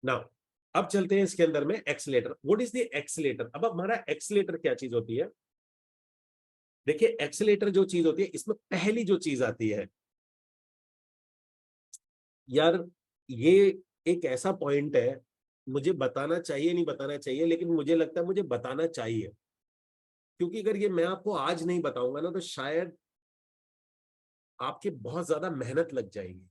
ना अब चलते हैं इसके अंदर में accelerator. What is the accelerator? अब हमारा एक्सीलेटर क्या चीज होती है? देखिए एक्सीलेटर जो चीज होती है, इसमें पहली जो चीज आती है यार, ये एक ऐसा पॉइंट है, मुझे बताना चाहिए नहीं बताना चाहिए, लेकिन मुझे लगता है मुझे बताना चाहिए, क्योंकि अगर ये मैं आपको आज नहीं बताऊंगा ना तो शायद आपकी बहुत ज्यादा मेहनत लग जाएगी।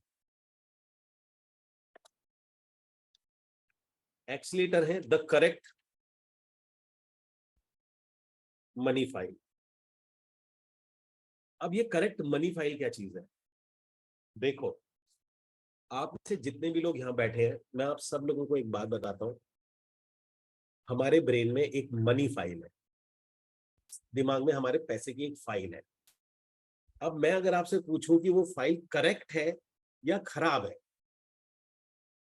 एक्सीलेटर है द करेक्ट मनी फाइल। अब ये करेक्ट मनी फाइल क्या चीज है? देखो, आप से जितने भी लोग यहाँ बैठे हैं, मैं आप सब लोगों को एक बात बताता हूँ। हमारे ब्रेन में एक मनी फाइल है, दिमाग में हमारे पैसे की एक फाइल है। अब मैं अगर आपसे पूछूं कि वो फाइल करेक्ट है या खराब है,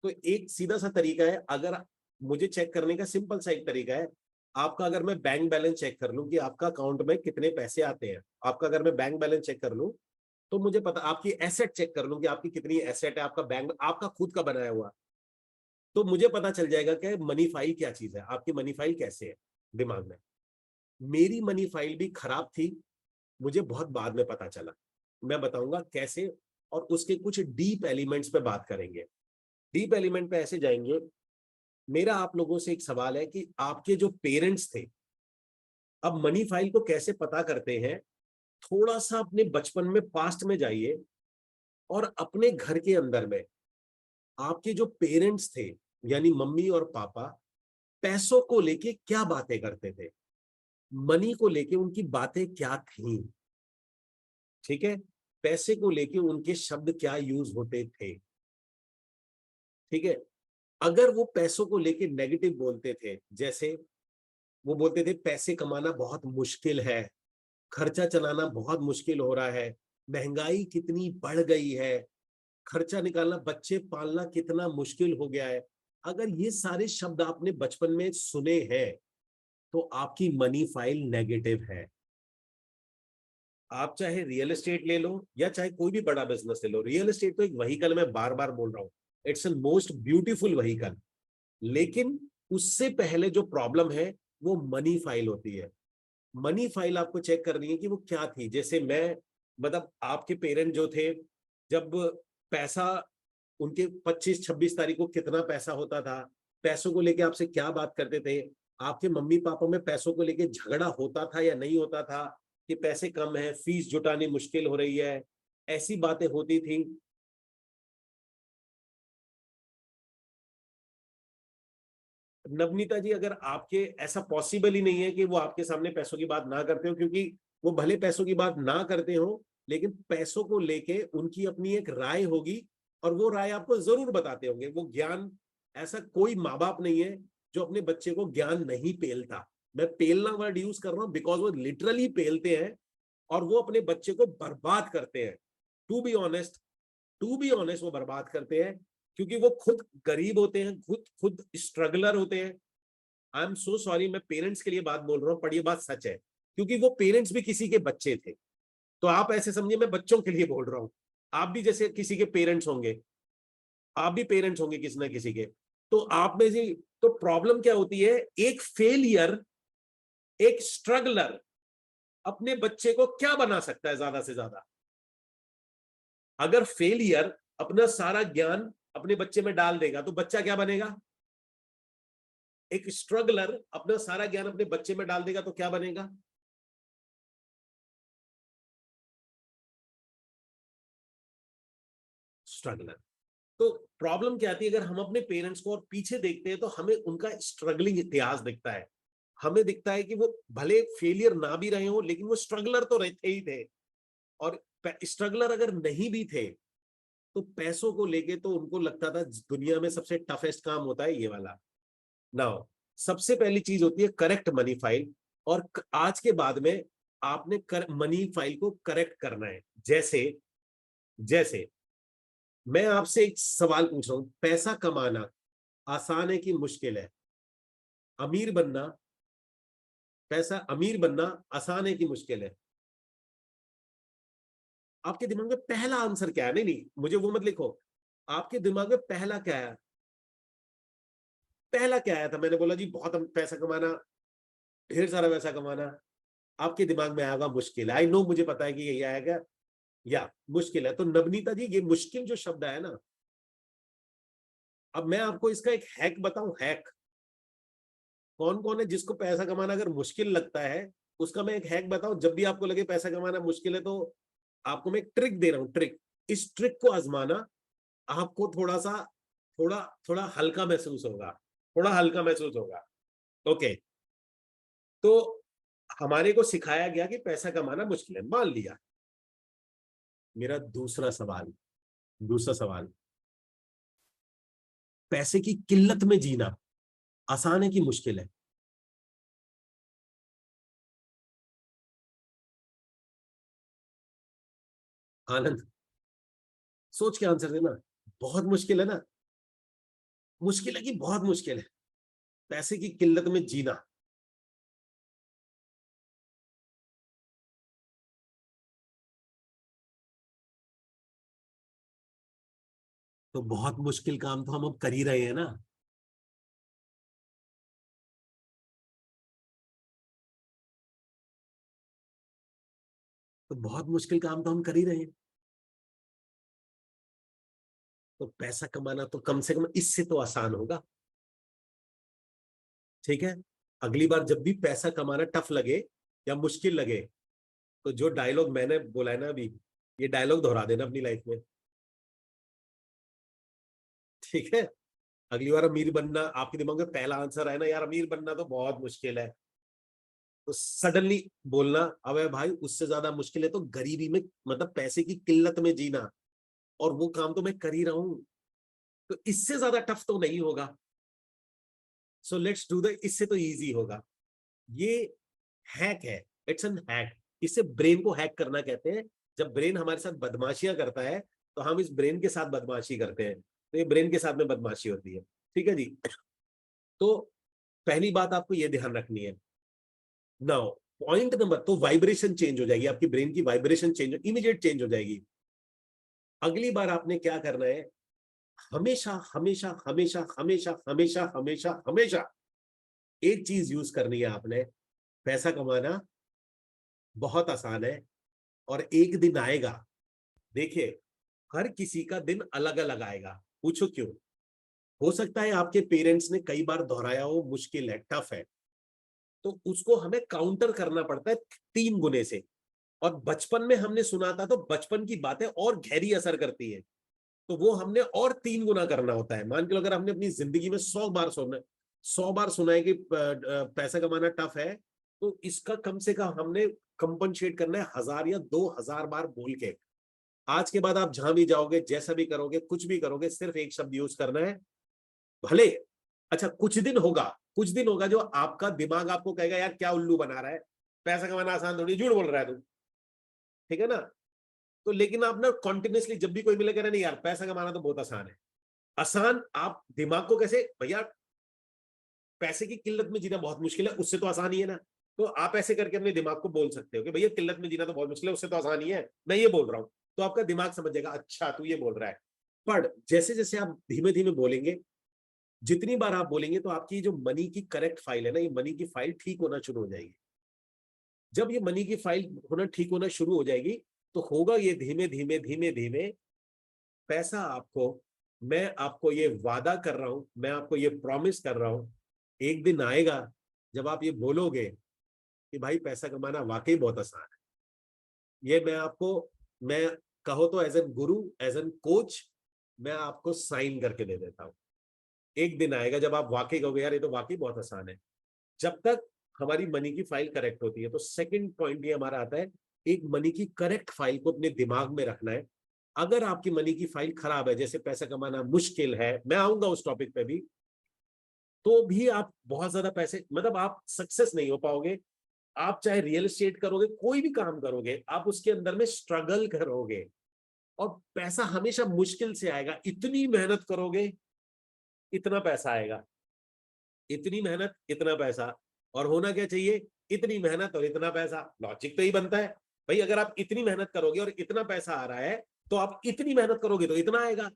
तो एक सीधा सा तरीका है, अगर मुझे चेक करने का सिंपल सा एक तरीका है। आपका अगर मैं बैंक बैलेंस चेक कर लूं कि आपका अकाउंट में कितने पैसे आते हैं, आपका अगर मैं बैंक बैलेंस चेक कर लूं, तो मुझे पता, आपकी एसेट चेक कर लूं कि आपकी कितनी एसेट है, आपका बैंक आपका खुद का बनाया हुआ, तो मुझे पता चल जाएगा कि मनी फाइल क्या चीज है, आपकी मनी फाइल कैसे है दिमाग में। मेरी मनी फाइल भी खराब थी, मुझे बहुत बाद में पता चला। मैं बताऊंगा कैसे, और उसके कुछ डीप एलिमेंट्स पे बात करेंगे। डीप एलिमेंट पे ऐसे जाएंगे। मेरा आप लोगों से एक सवाल है कि आपके जो पेरेंट्स थे, अब मनी फाइल को कैसे पता करते हैं? थोड़ा सा अपने बचपन में पास्ट में जाइए, और अपने घर के अंदर में आपके जो पेरेंट्स थे, यानी मम्मी और पापा, पैसों को लेके क्या बातें करते थे, मनी को लेके उनकी बातें क्या थी। ठीक है, पैसे को लेके उनके शब्द क्या यूज होते थे। ठीक है, अगर वो पैसों को लेके नेगेटिव बोलते थे, जैसे वो बोलते थे पैसे कमाना बहुत मुश्किल है, खर्चा चलाना बहुत मुश्किल हो रहा है, महंगाई कितनी बढ़ गई है, खर्चा निकालना, बच्चे पालना कितना मुश्किल हो गया है, अगर ये सारे शब्द आपने बचपन में सुने हैं, तो आपकी मनी फाइल नेगेटिव है। आप चाहे रियल एस्टेट ले लो या चाहे कोई भी बड़ा बिजनेस ले लो, रियल एस्टेट तो एक वहीकल, मैं बार बार बोल रहा हूं, it's an most beautiful vehicle. लेकिन उससे पहले जो प्रॉब्लम है वो मनी फाइल होती है। मनी फाइल आपको चेक करनी है कि वो क्या थी। जैसे मैं, मतलब आपके पेरेंट जो थे, जब पैसा, उनके 25-26 तारीख को कितना पैसा होता था, पैसों को लेके आपसे क्या बात करते थे, आपके मम्मी पापा में पैसों को लेके झगड़ा होता था या नहीं होता था, कि पैसे कम है, फीस जुटानी मुश्किल हो रही है, ऐसी बातें होती थी। नवनीता जी, अगर आपके, ऐसा पॉसिबल ही नहीं है कि वो आपके सामने पैसों की बात ना करते हो, क्योंकि वो भले पैसों की बात ना करते हो, लेकिन पैसों को लेके उनकी अपनी एक राय होगी, और वो राय आपको जरूर बताते होंगे। वो ज्ञान, ऐसा कोई माँ बाप नहीं है जो अपने बच्चे को ज्ञान नहीं पेलता। मैं पेलना वर्ड यूज कर रहा हूं बिकॉज वो लिटरली पेलते हैं, और वो अपने बच्चे को बर्बाद करते हैं। To be honest, to be honest वो बर्बाद करते हैं, क्योंकि वो खुद गरीब होते हैं, खुद खुद स्ट्रगलर होते हैं। आई एम सो सॉरी, मैं पेरेंट्स के लिए बात बोल रहा हूँ, पर ये बात सच है, क्योंकि वो पेरेंट्स भी किसी के बच्चे थे। तो आप ऐसे समझिए मैं बच्चों के लिए बोल रहा हूँ, आप भी जैसे किसी के पेरेंट्स होंगे, आप भी पेरेंट्स होंगे किसी ना किसी के। तो आप में से, तो प्रॉब्लम क्या होती है, एक फेलियर, एक स्ट्रगलर अपने बच्चे को क्या बना सकता है ज्यादा से ज्यादा? अगर फेलियर अपना सारा ज्ञान अपने बच्चे में डाल देगा तो बच्चा क्या बनेगा? एक स्ट्रगलर अपना सारा ज्ञान अपने बच्चे में डाल देगा तो क्या बनेगा? स्ट्रगलर। तो प्रॉब्लम क्या आती है, अगर हम अपने पेरेंट्स को और पीछे देखते हैं, तो हमें उनका स्ट्रगलिंग इतिहास दिखता है। हमें दिखता है कि वो भले फेलियर ना भी रहे हो, लेकिन वो स्ट्रगलर तो रहते ही थे। और स्ट्रगलर अगर नहीं भी थे, तो पैसों को लेके तो उनको लगता था दुनिया में सबसे टफेस्ट काम होता है ये वाला। नाउ, सबसे पहली चीज होती है करेक्ट मनी फाइल। और आज के बाद में आपने मनी फाइल को करेक्ट करना है। जैसे, जैसे मैं आपसे एक सवाल पूछ रहा हूं, पैसा कमाना आसान है कि मुश्किल है? अमीर बनना, पैसा अमीर बनना आसान है कि मुश्किल है? आपके दिमाग में पहला आंसर क्या है? नहीं नहीं, मुझे वो मत लिखो। आपके दिमाग में पहला क्या है? पहला क्या आया था, मैंने बोला जी बहुत पैसा कमाना, ढेर सारा पैसा कमाना। आपके दिमाग में आएगा मुश्किल है, आई नो, मुझे पता है कि यही आएगा, या मुश्किल है। तो नवनीता जी, ये मुश्किल जो शब्द है ना, अब मैं आपको इसका एक हैक बताऊं, हैक। कौन कौन है जिसको पैसा कमाना अगर मुश्किल लगता है, उसका मैं एक हैक बताऊं। जब भी आपको लगे पैसा कमाना मुश्किल है, तो आपको मैं एक ट्रिक दे रहा हूं, ट्रिक। इस ट्रिक को आजमाना, आपको थोड़ा सा, थोड़ा थोड़ा हल्का महसूस होगा, थोड़ा हल्का महसूस होगा। ओके, तो हमारे को सिखाया गया कि पैसा कमाना मुश्किल है, मान लिया। मेरा दूसरा सवाल, पैसे की किल्लत में जीना आसान है कि मुश्किल है? आनंद, सोच के आंसर देना। बहुत मुश्किल है ना? मुश्किल है कि बहुत मुश्किल है पैसे की किल्लत में जीना? तो बहुत मुश्किल काम तो हम अब कर ही रहे हैं ना। तो बहुत मुश्किल काम तो हम कर ही रहे हैं। तो पैसा कमाना तो कम से कम इससे तो आसान होगा। ठीक है, अगली बार जब भी पैसा कमाना टफ लगे या मुश्किल लगे, तो जो डायलॉग मैंने बोला है ना अभी, ये डायलॉग दोहरा देना अपनी लाइफ में। ठीक है, अगली बार अमीर बनना, आपके दिमाग में पहला आंसर है ना, यार अमीर बनना तो बहुत मुश्किल है, तो सडनली बोलना, अबे भाई उससे ज्यादा मुश्किल है तो गरीबी में, मतलब पैसे की किल्लत में जीना, और वो काम तो मैं कर ही रहा हूं, तो इससे ज्यादा टफ तो नहीं होगा। सो लेट्स डू द, इससे तो इजी होगा। ये हैक है, इट्स एन हैक। इसे ब्रेन को हैक करना कहते हैं। जब ब्रेन हमारे साथ बदमाशियां करता है, तो हम इस ब्रेन के साथ बदमाशी करते हैं, तो ये ब्रेन के साथ में बदमाशी होती है। ठीक है जी। तो पहली बात आपको ये ध्यान रखनी है। नाउ पॉइंट नंबर, तो वाइब्रेशन चेंज हो जाएगी, आपकी ब्रेन की वाइब्रेशन चेंज, इमीडिएट चेंज हो जाएगी। अगली बार आपने क्या करना है, हमेशा हमेशा हमेशा हमेशा हमेशा हमेशा हमेशा एक चीज यूज करनी है आपने। पैसा कमाना बहुत आसान है, और एक दिन आएगा, देखिए, हर किसी का दिन अलग अलग आएगा। पूछो क्यों? हो सकता है आपके पेरेंट्स ने कई बार दोहराया हो, मुश्किल है, टफ है, तो उसको हमें काउंटर करना पड़ता है 3 गुने से। और बचपन में हमने सुना था, तो बचपन की बातें और गहरी असर करती है, तो वो हमने और 3 गुना करना होता है। मान के लो, अगर हमने अपनी जिंदगी में 100 बार सुना है कि पैसा कमाना टफ है, तो इसका कम से कम हमने कंपनसेट करना है 1000 या 2000 बार बोल के। आज के बाद आप जहां भी जाओगे, जैसा भी करोगे, कुछ भी करोगे, सिर्फ एक शब्द यूज करना है, भले। अच्छा, कुछ दिन होगा जो आपका दिमाग आपको कहेगा, यार क्या उल्लू बना रहा है, पैसा कमाना आसान थोड़ी, झूठ बोल रहा है तू। ठीक है ना? तो लेकिन आप ना कॉन्टिन्यूसली जब भी कोई मिले, कह रहे नहीं यार पैसा कमाना तो बहुत आसान है। आसान, आप दिमाग को कैसे, भैया पैसे की किल्लत में जीना बहुत मुश्किल है, उससे तो आसान ही है ना। तो आप ऐसे करके अपने दिमाग को बोल सकते हो कि भैया किल्लत में जीना तो बहुत मुश्किल है, उससे तो आसान ही है, मैं ये बोल रहा हूं। तो आपका दिमाग समझ जाएगा, अच्छा तू ये बोल रहा है। पर जैसे जैसे आप धीमे धीमे बोलेंगे, जितनी बार आप बोलेंगे, तो आपकी जो मनी की करेक्ट फाइल है ना, ये मनी की फाइल ठीक होना शुरू हो जाएगी। जब ये मनी की फाइल होना ठीक होना शुरू हो जाएगी, तो होगा ये, धीमे धीमे धीमे धीमे पैसा आपको, मैं आपको ये वादा कर रहा हूं, मैं आपको ये प्रॉमिस कर रहा हूं, एक दिन आएगा जब आप ये बोलोगे कि भाई पैसा कमाना वाकई बहुत आसान है। ये मैं आपको, मैं कहो तो as an Guru, as an coach, मैं आपको साइन करके दे देता हूं। एक दिन आएगा जब आप वाकई कहोगे, यार ये तो वाकई बहुत आसान है। जब तक हमारी मनी की फाइल करेक्ट होती है, तो सेकंड पॉइंट ये हमारा आता है, एक मनी की करेक्ट फाइल को अपने दिमाग में रखना है। अगर आपकी मनी की फाइल खराब है, जैसे पैसा कमाना मुश्किल है, मैं आऊंगा उस टॉपिक पे भी, तो भी आप बहुत ज्यादा पैसे, मतलब आप सक्सेस नहीं हो पाओगे। आप चाहे रियल एस्टेट करोगे, कोई भी काम करोगे, आप उसके अंदर में स्ट्रगल करोगे, और पैसा हमेशा मुश्किल से आएगा। इतनी मेहनत करोगे, इतना पैसा आएगा, इतनी मेहनत इतना पैसा। और होना क्या चाहिए, इतनी मेहनत और इतना पैसा, लॉजिक तो ही बनता है। भाई अगर आप इतनी मेहनत करोगे और इतना पैसा आ रहा है, तो आप इतनी मेहनत करोगे तो इतना आएगा।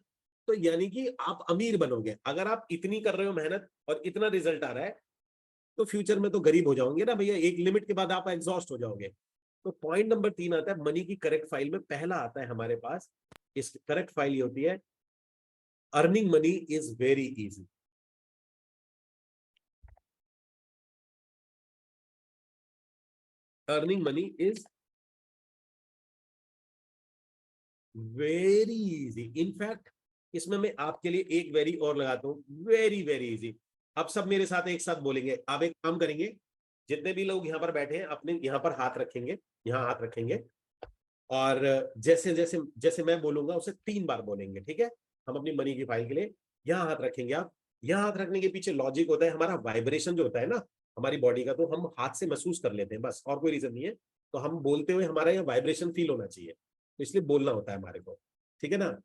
तो यानी कि आप अमीर बनोगे। अगर आप इतनी कर रहे हो मेहनत और इतना रिजल्ट आ रहा है, तो फ्यूचर में तो गरीब हो जाओगे ना भैया, एक लिमिट के बाद आप एग्जॉस्ट हो जाओगे। तो पॉइंट नंबर 3 आता है मनी की करेक्ट फाइल में, पहला आता है हमारे पास। इस करेक्ट फाइल ये होती है, earning money is very easy. Earning money is very easy. In fact इसमें मैं आपके लिए एक वेरी और लगाता हूं, वेरी वेरी इजी। अब सब मेरे साथ एक साथ बोलेंगे। आप एक काम करेंगे, जितने भी लोग यहाँ पर बैठे हैं अपने यहाँ पर हाथ रखेंगे, यहाँ हाथ रखेंगे, और जैसे जैसे जैसे मैं बोलूंगा उसे 3 बार बोलेंगे, ठीक है? हम अपनी मनी की फाइल के लिए यहाँ हाथ रखेंगे। आप यहाँ हाथ रखने के पीछे लॉजिक होता है, हमारा वाइब्रेशन जो होता है ना हमारी बॉडी का, तो हम हाथ से महसूस कर लेते हैं, बस और कोई रीजन नहीं है। तो हम बोलते हुए हमारा यहाँ वाइब्रेशन फील होना चाहिए, तो इसलिए बोलना होता है हमारे को, ठीक है ना?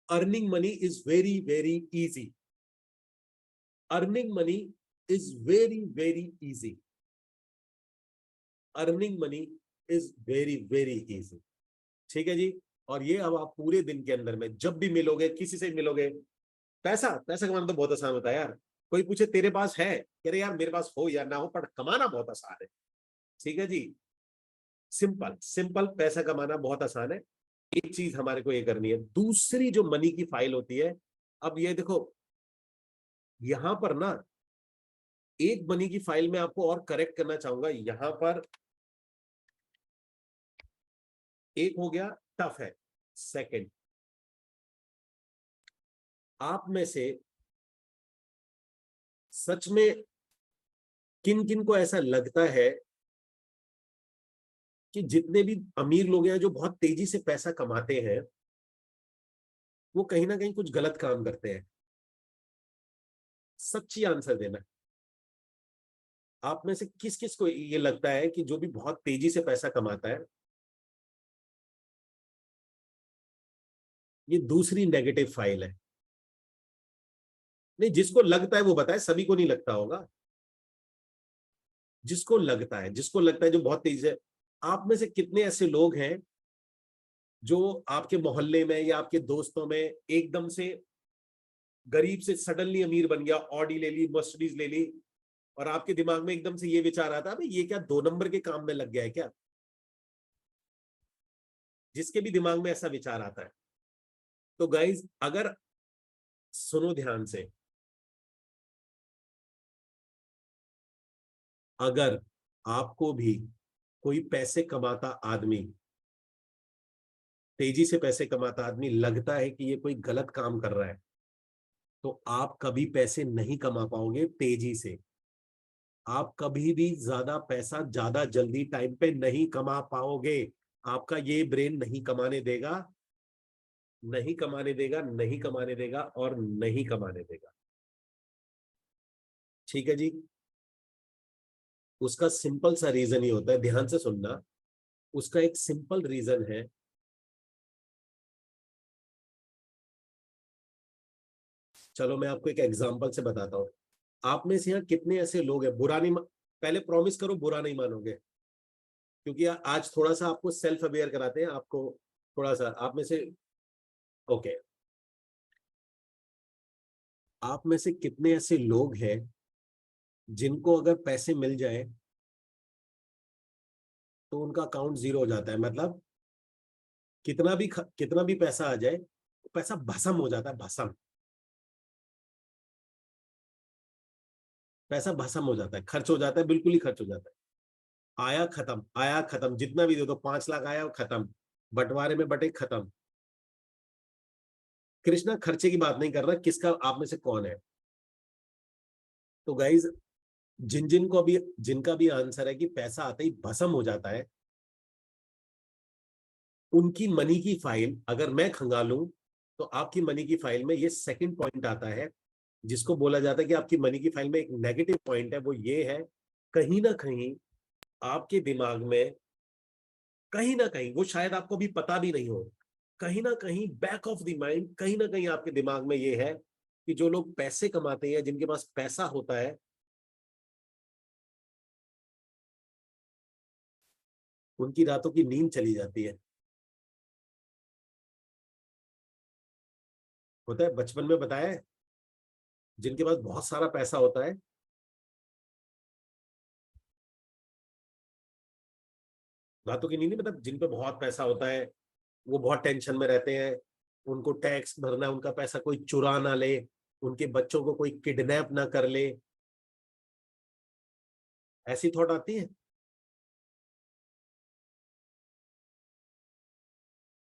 Earning money is very very easy. Earning money is very very easy. Earning money is very very easy. ठीक है जी। और ये अब आप पूरे दिन के अंदर में जब भी मिलोगे, किसी से मिलोगे, पैसा पैसा कमाना तो बहुत आसान होता है यार। कोई पूछे तेरे पास है, कह रहे यार मेरे पास हो या ना हो पर कमाना बहुत आसान है। ठीक है जी। सिंपल सिंपल पैसा कमाना बहुत आसान है। एक चीज हमारे को ये करनी है, दूसरी जो मनी की फाइल होती है। अब ये देखो, यहां पर ना एक मनी की फाइल में आपको और करेक्ट करना चाहूंगा। यहां पर एक हो गया, टफ है। सेकंड, आप में से सच में किन किन को ऐसा लगता है कि जितने भी अमीर लोग हैं जो बहुत तेजी से पैसा कमाते हैं, वो कहीं ना कहीं कुछ गलत काम करते हैं? सच्ची आंसर देना। आप में से किस किस को ये लगता है कि जो भी बहुत तेजी से पैसा कमाता है, ये दूसरी नेगेटिव फाइल है? नहीं, जिसको लगता है वो बताए, सभी को नहीं लगता होगा। जिसको लगता है, जिसको लगता है जो बहुत तेजी से। आप में से कितने ऐसे लोग हैं जो आपके मोहल्ले में या आपके दोस्तों में एकदम से गरीब से सडनली अमीर बन गया, ऑडी ले ली, मर्सिडीज ले ली, और आपके दिमाग में एकदम से ये विचार आता है भाई ये क्या 2 नंबर के काम में लग गया है क्या? जिसके भी दिमाग में ऐसा विचार आता है, तो गाइज अगर सुनो ध्यान से, अगर आपको भी कोई पैसे कमाता आदमी, तेजी से पैसे कमाता आदमी लगता है कि ये कोई गलत काम कर रहा है, तो आप कभी पैसे नहीं कमा पाओगे तेजी से। आप कभी भी ज्यादा पैसा ज्यादा जल्दी टाइम पे नहीं कमा पाओगे। आपका ये ब्रेन नहीं कमाने देगा, नहीं कमाने देगा, नहीं कमाने देगा और नहीं कमाने देगा। ठीक है जी। उसका सिंपल सा रीजन ही होता है, ध्यान से सुनना। उसका एक सिंपल रीजन है। चलो मैं आपको एक एग्जांपल से बताता हूँ। आप में से यहाँ कितने ऐसे लोग हैं, बुरा नहीं पहले प्रॉमिस करो बुरा नहीं मानोगे, क्योंकि आज थोड़ा सा आपको सेल्फ अवेयर कराते हैं आपको। थोड़ा सा आप में से, ओके, आप में से कितने ऐसे लोग हैं जिनको अगर पैसे मिल जाए तो उनका अकाउंट जीरो हो जाता है? मतलब कितना भी पैसा आ जाए, पैसा भस्म हो जाता है, भस्म। पैसा भस्म हो जाता है, खर्च हो जाता है, बिल्कुल ही खर्च हो जाता है। आया खत्म, आया खत्म, जितना भी दे दो, 5 लाख आया खत्म, बंटवारे में बटे खत्म। कृष्णा खर्चे की बात नहीं कर रहा, किसका आप में से कौन है? तो गाइज, जिनका भी आंसर है कि पैसा आते ही भस्म हो जाता है, उनकी मनी की फाइल अगर मैं खंगालूं, तो आपकी मनी की फाइल में ये सेकंड पॉइंट आता है, जिसको बोला जाता है कि आपकी मनी की फाइल में एक नेगेटिव पॉइंट है। वो ये है, कहीं ना कहीं आपके दिमाग में, कहीं ना कहीं, वो शायद आपको भी पता भी नहीं हो, कहीं ना कहीं बैक ऑफ द माइंड, कहीं ना कहीं आपके दिमाग में ये है कि जो लोग पैसे कमाते हैं, जिनके पास पैसा होता है, उनकी रातों की नींद चली जाती है। होता है, बचपन में बताया है, जिनके पास बहुत सारा पैसा होता है, बातों की नहीं, मतलब जिन पे बहुत पैसा होता है वो बहुत टेंशन में रहते हैं, उनको टैक्स भरना है, उनका पैसा कोई चुरा ना ले, उनके बच्चों को कोई किडनैप ना कर ले, ऐसी थॉट आती है।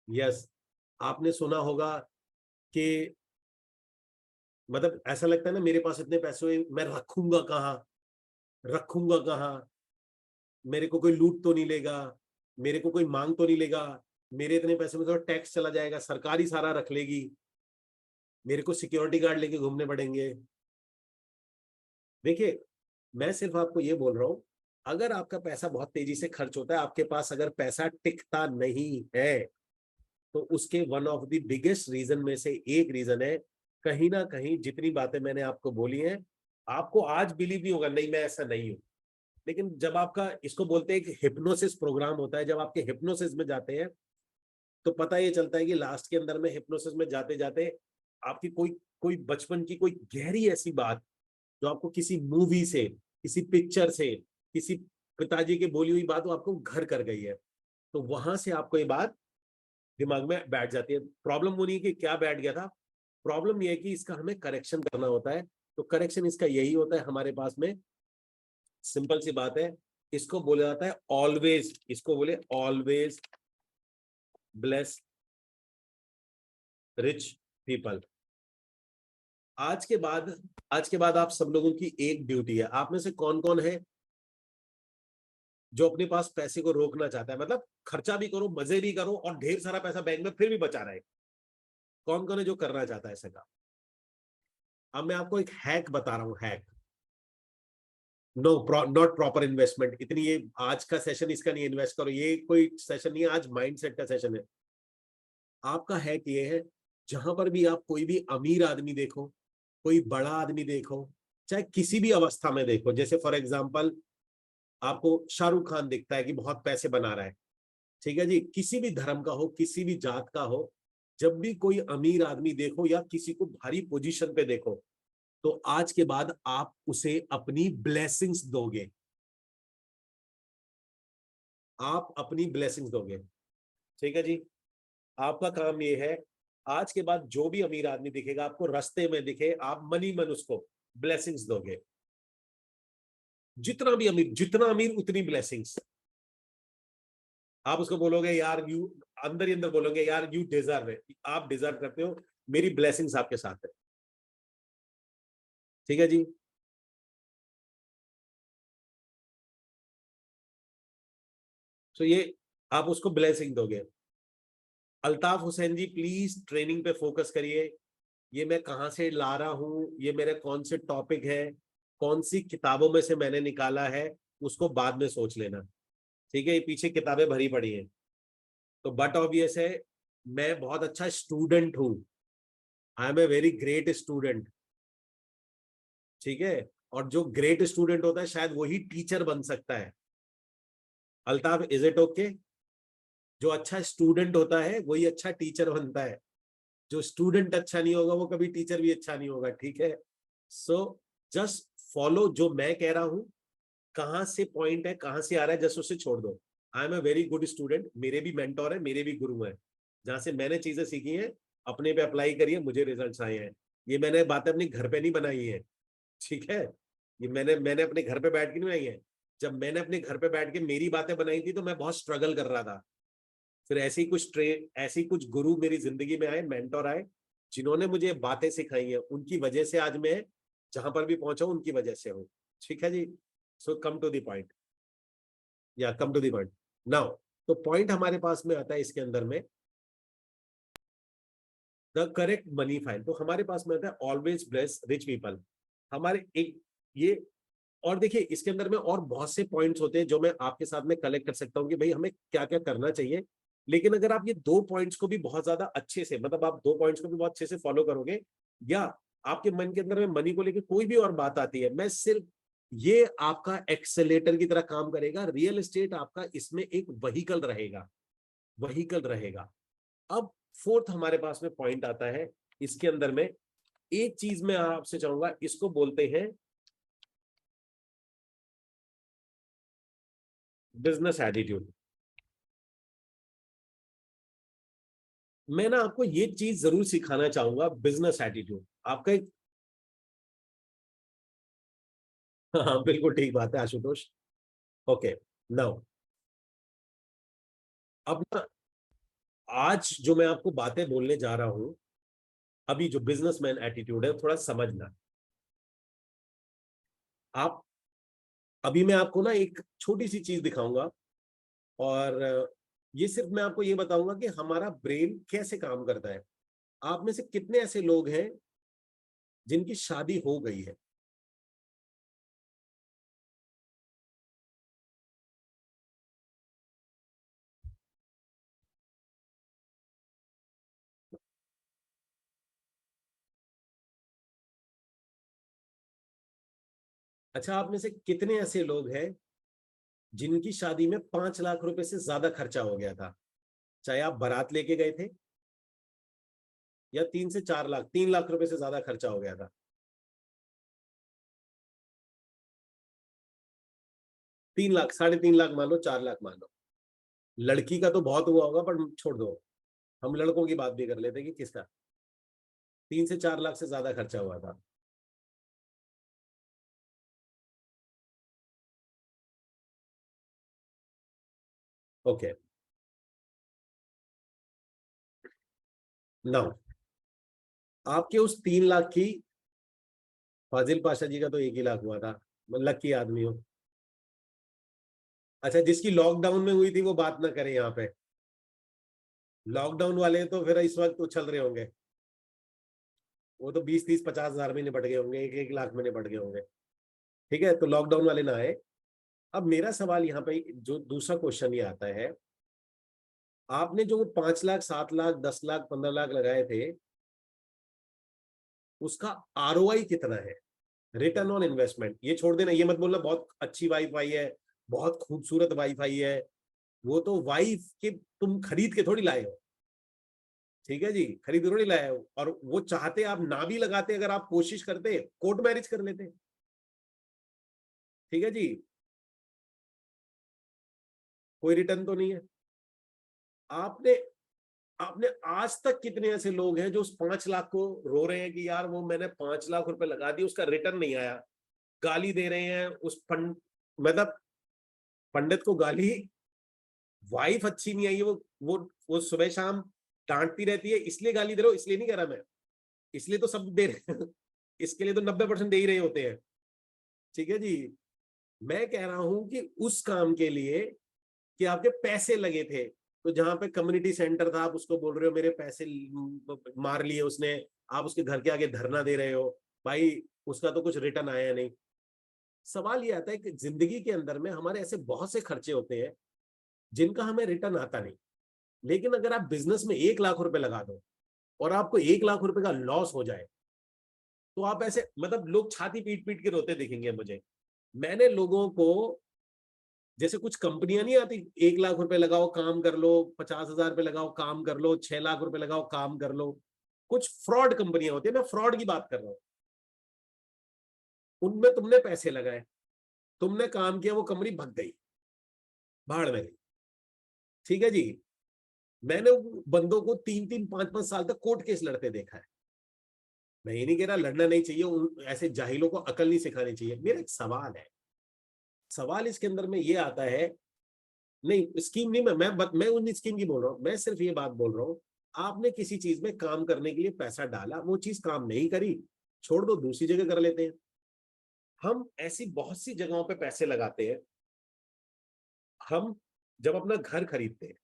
यस, आपने सुना होगा कि मतलब ऐसा लगता है ना, मेरे पास इतने पैसे हुए, मैं रखूंगा कहाँ, रखूंगा कहाँ, मेरे को कोई लूट तो नहीं लेगा, मेरे को कोई मांग तो नहीं लेगा, मेरे इतने पैसे में तो टैक्स चला जाएगा, सरकार ही सारा रख लेगी, मेरे को सिक्योरिटी गार्ड लेके घूमने पड़ेंगे। देखिए, मैं सिर्फ आपको ये बोल रहा हूं, अगर आपका पैसा बहुत तेजी से खर्च होता है, आपके पास अगर पैसा टिकता नहीं है, तो उसके one of the biggest reason में से एक रीजन है, कहीं ना कहीं जितनी बातें मैंने आपको बोली हैं, आपको आज बिलीव नहीं होगा, नहीं मैं ऐसा नहीं हूं, लेकिन जब आपका, इसको बोलते हैं कि हिप्नोसिस प्रोग्राम होता है, जब आपके हिप्नोसिस में जाते हैं तो पता ये चलता है कि लास्ट के अंदर में हिप्नोसिस में जाते जाते आपकी कोई कोई बचपन की कोई गहरी ऐसी बात, जो आपको किसी मूवी से, किसी पिक्चर से, किसी पिताजी की बोली हुई बात, वो आपको घर कर गई है, तो वहां से आपको ये बात दिमाग में बैठ जाती है। प्रॉब्लम वो नहीं कि क्या बैठ गया था, प्रॉब्लम ये है कि इसका हमें करेक्शन करना होता है। तो करेक्शन इसका यही होता है हमारे पास में, सिंपल सी बात है, इसको बोला जाता है ऑलवेज, इसको बोले ऑलवेज ब्लेस रिच पीपल। आज के बाद आप सब लोगों की एक ड्यूटी है, आप में से कौन कौन है जो अपने पास पैसे को रोकना चाहता है, मतलब खर्चा भी करो, मजे भी करो, और ढेर सारा पैसा बैंक में फिर भी बचा रहे, कौन कौन है जो करना चाहता है ऐसा काम? अब मैं आपको एक हैक बता रहा हूं, hack. No, not proper investment, इतनी ये आज का सेशन इसका नहीं, इन्वेस्ट करो ये कोई सेशन नहीं है, आज माइंडसेट का सेशन है। आपका हैक ये है, जहां पर भी आप कोई भी अमीर आदमी देखो, कोई बड़ा आदमी देखो, चाहे किसी भी अवस्था में देखो, जैसे फॉर एग्जाम्पल आपको शाहरुख खान दिखता है कि बहुत पैसे बना रहा है, ठीक है जी, किसी भी धर्म का हो, किसी भी जात का हो, जब भी कोई अमीर आदमी देखो या किसी को भारी पोजीशन पे देखो, तो आज के बाद आप उसे अपनी ब्लेसिंग्स दोगे, आप अपनी ब्लेसिंग्स दोगे, ठीक है जी। आपका काम ये है, आज के बाद जो भी अमीर आदमी दिखेगा आपको, रास्ते में दिखे, आप मनी मन उसको ब्लेसिंग्स दोगे, जितना भी अमीर, जितना अमीर उतनी ब्लेसिंग्स। आप उसको बोलोगे यार यू, अंदर ही अंदर बोलोगे यार यू डिजर्व है, आप डिजर्व करते हो, मेरी ब्लेसिंग्स आपके साथ है, ठीक है जी। तो ये आप उसको ब्लेसिंग दोगे। अल्ताफ हुसैन जी प्लीज ट्रेनिंग पे फोकस करिए, ये मैं कहाँ से ला रहा हूँ, ये मेरे कौन से टॉपिक है, कौन सी किताबों में से मैंने निकाला है, उसको बाद में सोच लेना, ठीक है, ये पीछे किताबें भरी पड़ी हैं। तो बट ऑब्वियस है, मैं बहुत अच्छा स्टूडेंट हूँ, I am a very great student, ठीक है, और जो ग्रेट स्टूडेंट होता है शायद वही टीचर बन सकता है। Altaf, is it okay? जो अच्छा स्टूडेंट होता है वही अच्छा टीचर बनता है, जो स्टूडेंट अच्छा नहीं होगा वो कभी टीचर भी अच्छा नहीं होगा, ठीक है। सो जस्ट फॉलो जो मैं कह रहा हूं, कहां से पॉइंट है, कहां से आ रहा है, जस्ट उसे छोड़ दो। I am a very good student, मेरे भी मेंटोर है, मेरे भी गुरु हैं, जहां से मैंने चीजें सीखी हैं, अपने पे अप्लाई करिए, मुझे रिजल्ट्स आए हैं। ये मैंने बातें अपने घर पे नहीं बनाई है, ठीक है, ये मैंने अपने घर पे बैठ के नहीं बनाई है। जब मैंने अपने घर पे बैठ के मेरी बातें बनाई थी तो मैं बहुत स्ट्रगल कर रहा था, फिर ऐसी कुछ गुरु मेरी जिंदगी में आए, मेंटोर आए, जिन्होंने मुझे बातें सिखाई हैं, उनकी वजह से आज मैं जहां पर भी पहुंचा हूं, उनकी वजह से हूँ, ठीक है जी। So come to the point, या come to the point now. तो पॉइंट हमारे पास में आता है इसके अंदर में, द करेक्ट मनी फाइल, तो हमारे पास में आता है ऑलवेज ब्लेस रिच पीपल, हमारे एक ये। और देखिए इसके अंदर में और बहुत से पॉइंट्स होते हैं जो मैं आपके साथ में कलेक्ट कर सकता हूँ कि भाई हमें क्या क्या करना चाहिए, लेकिन अगर आप ये दो पॉइंट्स को भी बहुत ज्यादा अच्छे से, मतलब आप दो पॉइंट्स को भी बहुत अच्छे से फॉलो करोगे, या आपके मन के अंदर में मनी को लेकर कोई भी और बात आती है, मैं सिर्फ ये आपका एक्सेलेटर की तरह काम करेगा, रियल एस्टेट आपका इसमें एक वहीकल रहेगा, वहीकल रहेगा। अब फोर्थ हमारे पास में पॉइंट आता है, इसके अंदर में एक चीज मैं आपसे चाहूंगा, इसको बोलते हैं बिजनेस एटीट्यूड। मैं ना आपको ये चीज जरूर सिखाना चाहूंगा, बिजनेस एटीट्यूड आपका एक। हाँ बिल्कुल ठीक बात है आशुतोष। ओके, नाउ अब ना, आज जो मैं आपको बातें बोलने जा रहा हूं, अभी जो बिजनेसमैन एटीट्यूड है, थोड़ा समझना। आप, अभी मैं आपको ना एक छोटी सी चीज दिखाऊंगा, और ये सिर्फ मैं आपको ये बताऊंगा कि हमारा ब्रेन कैसे काम करता है। आप में से कितने ऐसे लोग हैं जिनकी शादी हो गई है? अच्छा, आप में से कितने ऐसे लोग हैं जिनकी शादी में 5 लाख रुपए से ज्यादा खर्चा हो गया था? चाहे आप बारात लेके गए थे, या 3 से 4 लाख, 3 लाख रुपए से ज्यादा खर्चा हो गया था। 3 लाख, 3.5 लाख मान लो, 4 लाख मान लो। लड़की का तो बहुत हुआ होगा, पर छोड़ दो, हम लड़कों की बात भी कर लेते हैं कि किसका 3 से 4 लाख से ज्यादा खर्चा हुआ था। ओके, नाउ आपके उस 3 लाख की, फाजिल पाशा जी का तो 1 ही लाख हुआ था, लकी आदमी हो। अच्छा, जिसकी लॉकडाउन में हुई थी वो बात ना करें यहाँ पे। लॉकडाउन वाले तो फिर इस वक्त उछल रहे होंगे, वो तो 20, 30, 50 हजार में निपट गए होंगे, 1 1 लाख में निपट गए होंगे। ठीक है, तो लॉकडाउन वाले ना आए। अब मेरा सवाल यहाँ पे जो दूसरा क्वेश्चन ये आता है, आपने जो 5 लाख, 7 लाख, 10 लाख, 15 लाख लगाए थे, उसका आरओआई कितना है? Return on investment. ये छोड़ देना, ये मत बोलना बहुत अच्छी वाईफाई है, बहुत खूबसूरत वाईफाई है। वो तो वाइफ के तुम खरीद के थोड़ी लाए हो। ठीक है जी, खरीद के थोड़ी लाए हो। और वो चाहते आप ना भी लगाते, अगर आप कोशिश करते, कोर्ट मैरिज कर लेते। ठीक है जी, कोई रिटर्न तो नहीं है। आपने आपने आज तक कितने ऐसे लोग हैं जो उस 5 लाख को रो रहे हैं कि यार वो मैंने 5 लाख रुपए लगा दिए, उसका रिटर्न नहीं आया। गाली दे रहे हैं उस मतलब पंडित को गाली, वाइफ अच्छी नहीं आई है, वो सुबह शाम डांटती रहती है, इसलिए गाली दे रहे हो, इसलिए नहीं कह रहा मैं, इसलिए तो सब दे रहे हैं। इसके लिए तो 90% दे ही रहे होते हैं। ठीक है जी, मैं कह रहा हूं कि उस काम के लिए कि आपके पैसे लगे थे, तो जहां पे कम्युनिटी सेंटर था, आप उसको बोल रहे हो मेरे पैसे मार लिए उसने, आप उसके घर के आगे धरना दे रहे हो, भाई उसका तो कुछ रिटर्न आया नहीं। सवाल ये आता है कि जिंदगी के अंदर में हमारे ऐसे बहुत से खर्चे होते हैं जिनका हमें रिटर्न आता नहीं। लेकिन अगर आप बिजनेस में 1 लाख रुपए लगा दो और आपको 1 लाख रुपए का लॉस हो जाए, तो आप ऐसे, मतलब लोग छाती पीट पीट के रोते दिखेंगे मुझे। मैंने लोगों को, जैसे कुछ कंपनियां नहीं आती, 1 लाख रुपए लगाओ काम कर लो, 50 हजार रुपए लगाओ काम कर लो, 6 लाख रुपए लगाओ काम कर लो। कुछ फ्रॉड कंपनियां होती है, मैं फ्रॉड की बात कर रहा हूं। उनमें तुमने पैसे लगाए, तुमने काम किया, वो कंपनी भग गई, भाड़ में गई। ठीक है जी, मैंने उन बंदों को 3 3 5 5 साल तक कोर्ट केस लड़ते देखा है। मैं ये नहीं कह रहा लड़ना नहीं चाहिए, ऐसे जाहिलों को अकल नहीं सिखानी चाहिए। मेरा एक सवाल है, सवाल इसके अंदर में ये आता है, नहीं स्कीम नहीं, मैं उन स्कीम की बोल रहा हूँ, मैं सिर्फ ये बात बोल रहा हूँ, आपने किसी चीज में काम करने के लिए पैसा डाला, वो चीज काम नहीं करी, छोड़ दो, दूसरी जगह कर लेते हैं। हम ऐसी बहुत सी जगहों पे पैसे लगाते हैं। हम जब अपना घर खरीदते हैं,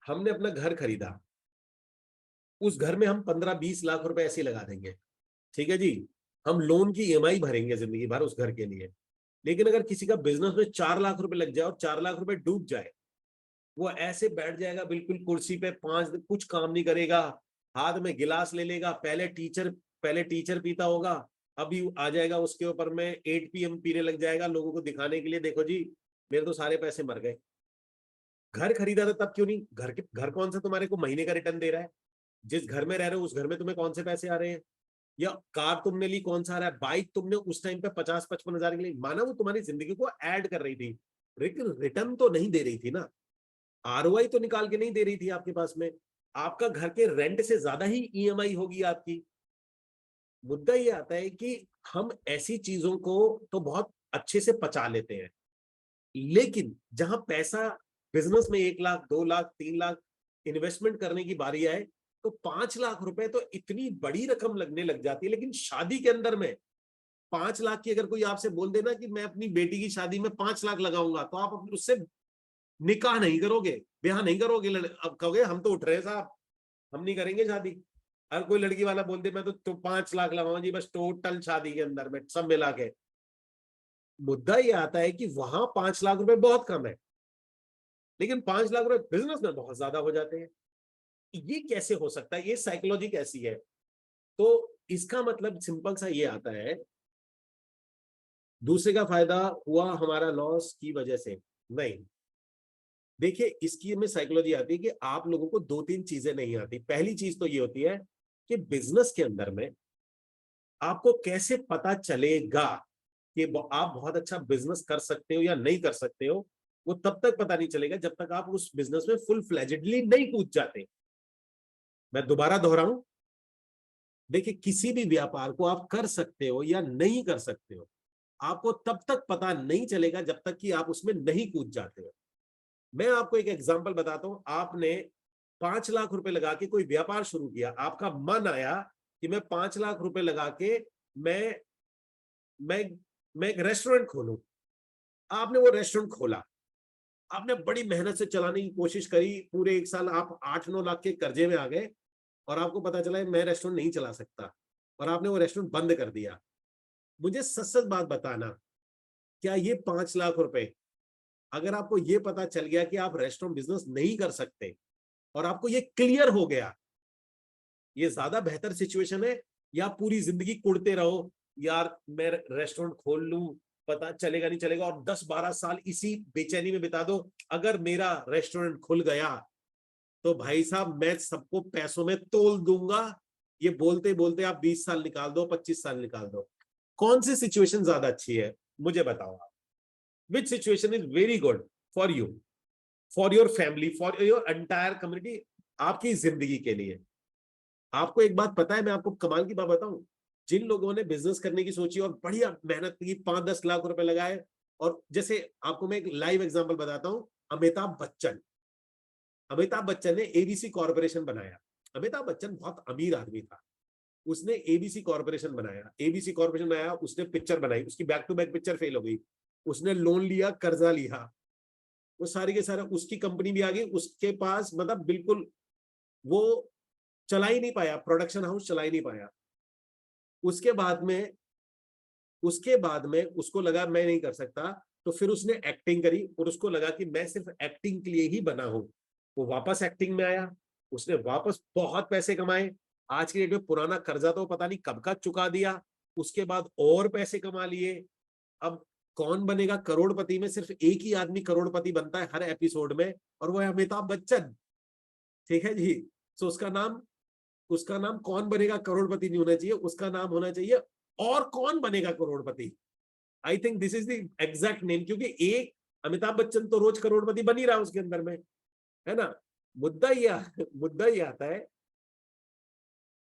हमने अपना घर खरीदा, उस घर में हम 15 20 लाख रुपए ऐसे ही लगा देंगे। ठीक है जी, हम लोन की ईएमआई भरेंगे जिंदगी भर उस घर के लिए। लेकिन अगर किसी का बिजनेस में 4 लाख रुपए लग जाए और 4 लाख रुपए डूब जाए, वो ऐसे बैठ जाएगा बिल्कुल कुर्सी पे, 5 दिन कुछ काम नहीं करेगा, हाथ में गिलास ले लेगा, पहले टीचर पीता होगा, अभी आ जाएगा उसके ऊपर में 8 PM पीने लग जाएगा, लोगों को दिखाने के लिए देखो जी मेरे तो सारे पैसे मर गए। घर खरीदा था तब क्यों नहीं, घर कौन सा तुम्हारे को महीने का रिटर्न दे रहा है? जिस घर में रह रहे हो उस घर में तुम्हें कौन से पैसे आ रहे हैं, या कार तुमने ली कौन सा आ रहा है, बाइक तुमने उस टाइम पे 50-55 हजार के लिए माना, वो तुम्हारी जिंदगी को ऐड कर रही थी, लेकिन रिटर्न तो नहीं दे रही थी ना, आरओआई तो निकाल के नहीं दे रही थी आपके पास में। आपका घर के रेंट से ज्यादा ही ईएमआई होगी आपकी। मुद्दा ये आता है कि हम ऐसी चीजों को तो बहुत अच्छे से पचा लेते हैं, लेकिन जहां पैसा बिजनेस में 1 लाख 2 लाख 3 लाख इन्वेस्टमेंट करने की बारी आए, तो 5 लाख रुपए तो इतनी बड़ी रकम लगने लग जाती है। लेकिन शादी के अंदर में 5 लाख की अगर कोई आपसे बोल देना कि मैं अपनी बेटी की शादी में 5 लाख लगाऊंगा, तो आप उससे निकाह नहीं करोगे, ब्याह नहीं करोगे। अब कहोगे हम तो उठ रहे हैं साहब, हम नहीं करेंगे शादी। हर कोई लड़की वाला बोल दे मैं तो 5 लाख लगाऊंगा जी बस टोटल शादी के अंदर में सब मिला के। मुद्दा ये आता है कि वहां 5 लाख रुपए बहुत कम है, लेकिन 5 लाख रुपए बिजनेस में बहुत ज्यादा हो जाते हैं। ये कैसे हो सकता है, ये साइकोलॉजी कैसी है? तो इसका मतलब सिंपल सा ये आता है, दूसरे का फायदा हुआ हमारा लॉस की वजह से नहीं। देखिए इसकी में साइकोलॉजी आती है कि आप लोगों को 2-3 चीजें नहीं आती। पहली चीज तो ये होती है कि बिजनेस के अंदर में आपको कैसे पता चलेगा कि आप बहुत अच्छा बिजनेस कर सकते हो या नहीं कर सकते हो। वो तब तक पता नहीं चलेगा जब तक आप उस बिजनेस में फुल फ्लेजेडली नहीं कूद जाते। मैं दोबारा दोहराऊं, देखिए किसी भी व्यापार को आप कर सकते हो या नहीं कर सकते हो, आपको तब तक पता नहीं चलेगा जब तक कि आप उसमें नहीं कूद जाते हो। मैं आपको एक एग्जांपल बताता हूं। आपने 5 लाख रुपए लगा के कोई व्यापार शुरू किया, आपका मन आया कि मैं 5 लाख रुपए लगा के मैं मैं मैं एक रेस्टोरेंट खोलूं। आपने वो रेस्टोरेंट खोला, आपने बड़ी मेहनत से चलाने की कोशिश करी, पूरे 1 साल आप 8-9 लाख के कर्जे में आ गए, और आपको पता चला मैं रेस्टोरेंट नहीं चला सकता, और आपने वो रेस्टोरेंट बंद कर दिया। मुझे सच सच बात बताना, क्या ये 5 लाख रुपए, अगर आपको ये पता चल गया कि आप रेस्टोरेंट बिजनेस नहीं कर सकते और आपको ये क्लियर हो गया, ये ज्यादा बेहतर सिचुएशन है या पूरी जिंदगी कुड़ते रहो यार मैं रेस्टोरेंट खोल लूं, पता चलेगा नहीं चलेगा, और 10-12 साल इसी बेचैनी में बिता दो, अगर मेरा रेस्टोरेंट खुल गया तो भाई साहब मैं सबको पैसों में तोल दूंगा। ये बोलते बोलते आप 20 साल निकाल दो, 25 साल निकाल दो, कौन सी सिचुएशन ज्यादा अच्छी है मुझे बताओ आप। विच situation is very good for you, for your family, for your entire community, आपकी जिंदगी के लिए। आपको एक बात पता है, मैं आपको कमाल की बात बताऊं, जिन लोगों ने बिजनेस करने की सोची और बढ़िया मेहनत की, 5-10 लाख रुपए लगाए, और जैसे आपको मैं एक लाइव एग्जांपल बताता हूं, अमिताभ बच्चन। अमिताभ बच्चन ने एबीसी कॉर्पोरेशन बनाया। अमिताभ बच्चन बहुत अमीर आदमी था, उसने एबीसी कॉर्पोरेशन बनाया। एबीसी कॉर्पोरेशन बनाया, उसने पिक्चर बनाई, उसकी back to back picture fail हो गई, उसने लोन लिया, कर्जा लिया, वो सारी के सारा, उसकी कंपनी भी आ गई उसके पास, मतलब बिल्कुल वो चला ही नहीं पाया, प्रोडक्शन हाउस चला ही नहीं पाया। उसके बाद में उसको लगा मैं नहीं कर सकता, तो फिर उसने एक्टिंग करी, और उसको लगा कि मैं सिर्फ एक्टिंग के लिए ही बना हूं। वो वापस एक्टिंग में आया, उसने वापस बहुत पैसे कमाए। आज की डेट में पुराना कर्जा तो पता नहीं कब का चुका दिया, उसके बाद और पैसे कमा लिए। अब कौन बनेगा करोड़पति में, सिर्फ एक ही आदमी करोड़पति बनता है हर एपिसोड में, और वो है अमिताभ बच्चन। ठीक है जी। तो उसका नाम कौन बनेगा करोड़पति नहीं होना चाहिए, उसका नाम होना चाहिए और Kaun Banega Crorepati. I think this is the exact name, क्योंकि एक अमिताभ बच्चन तो रोज करोड़पति बन ही रहा है उसके अंदर में, है ना। मुद्दा ये आता है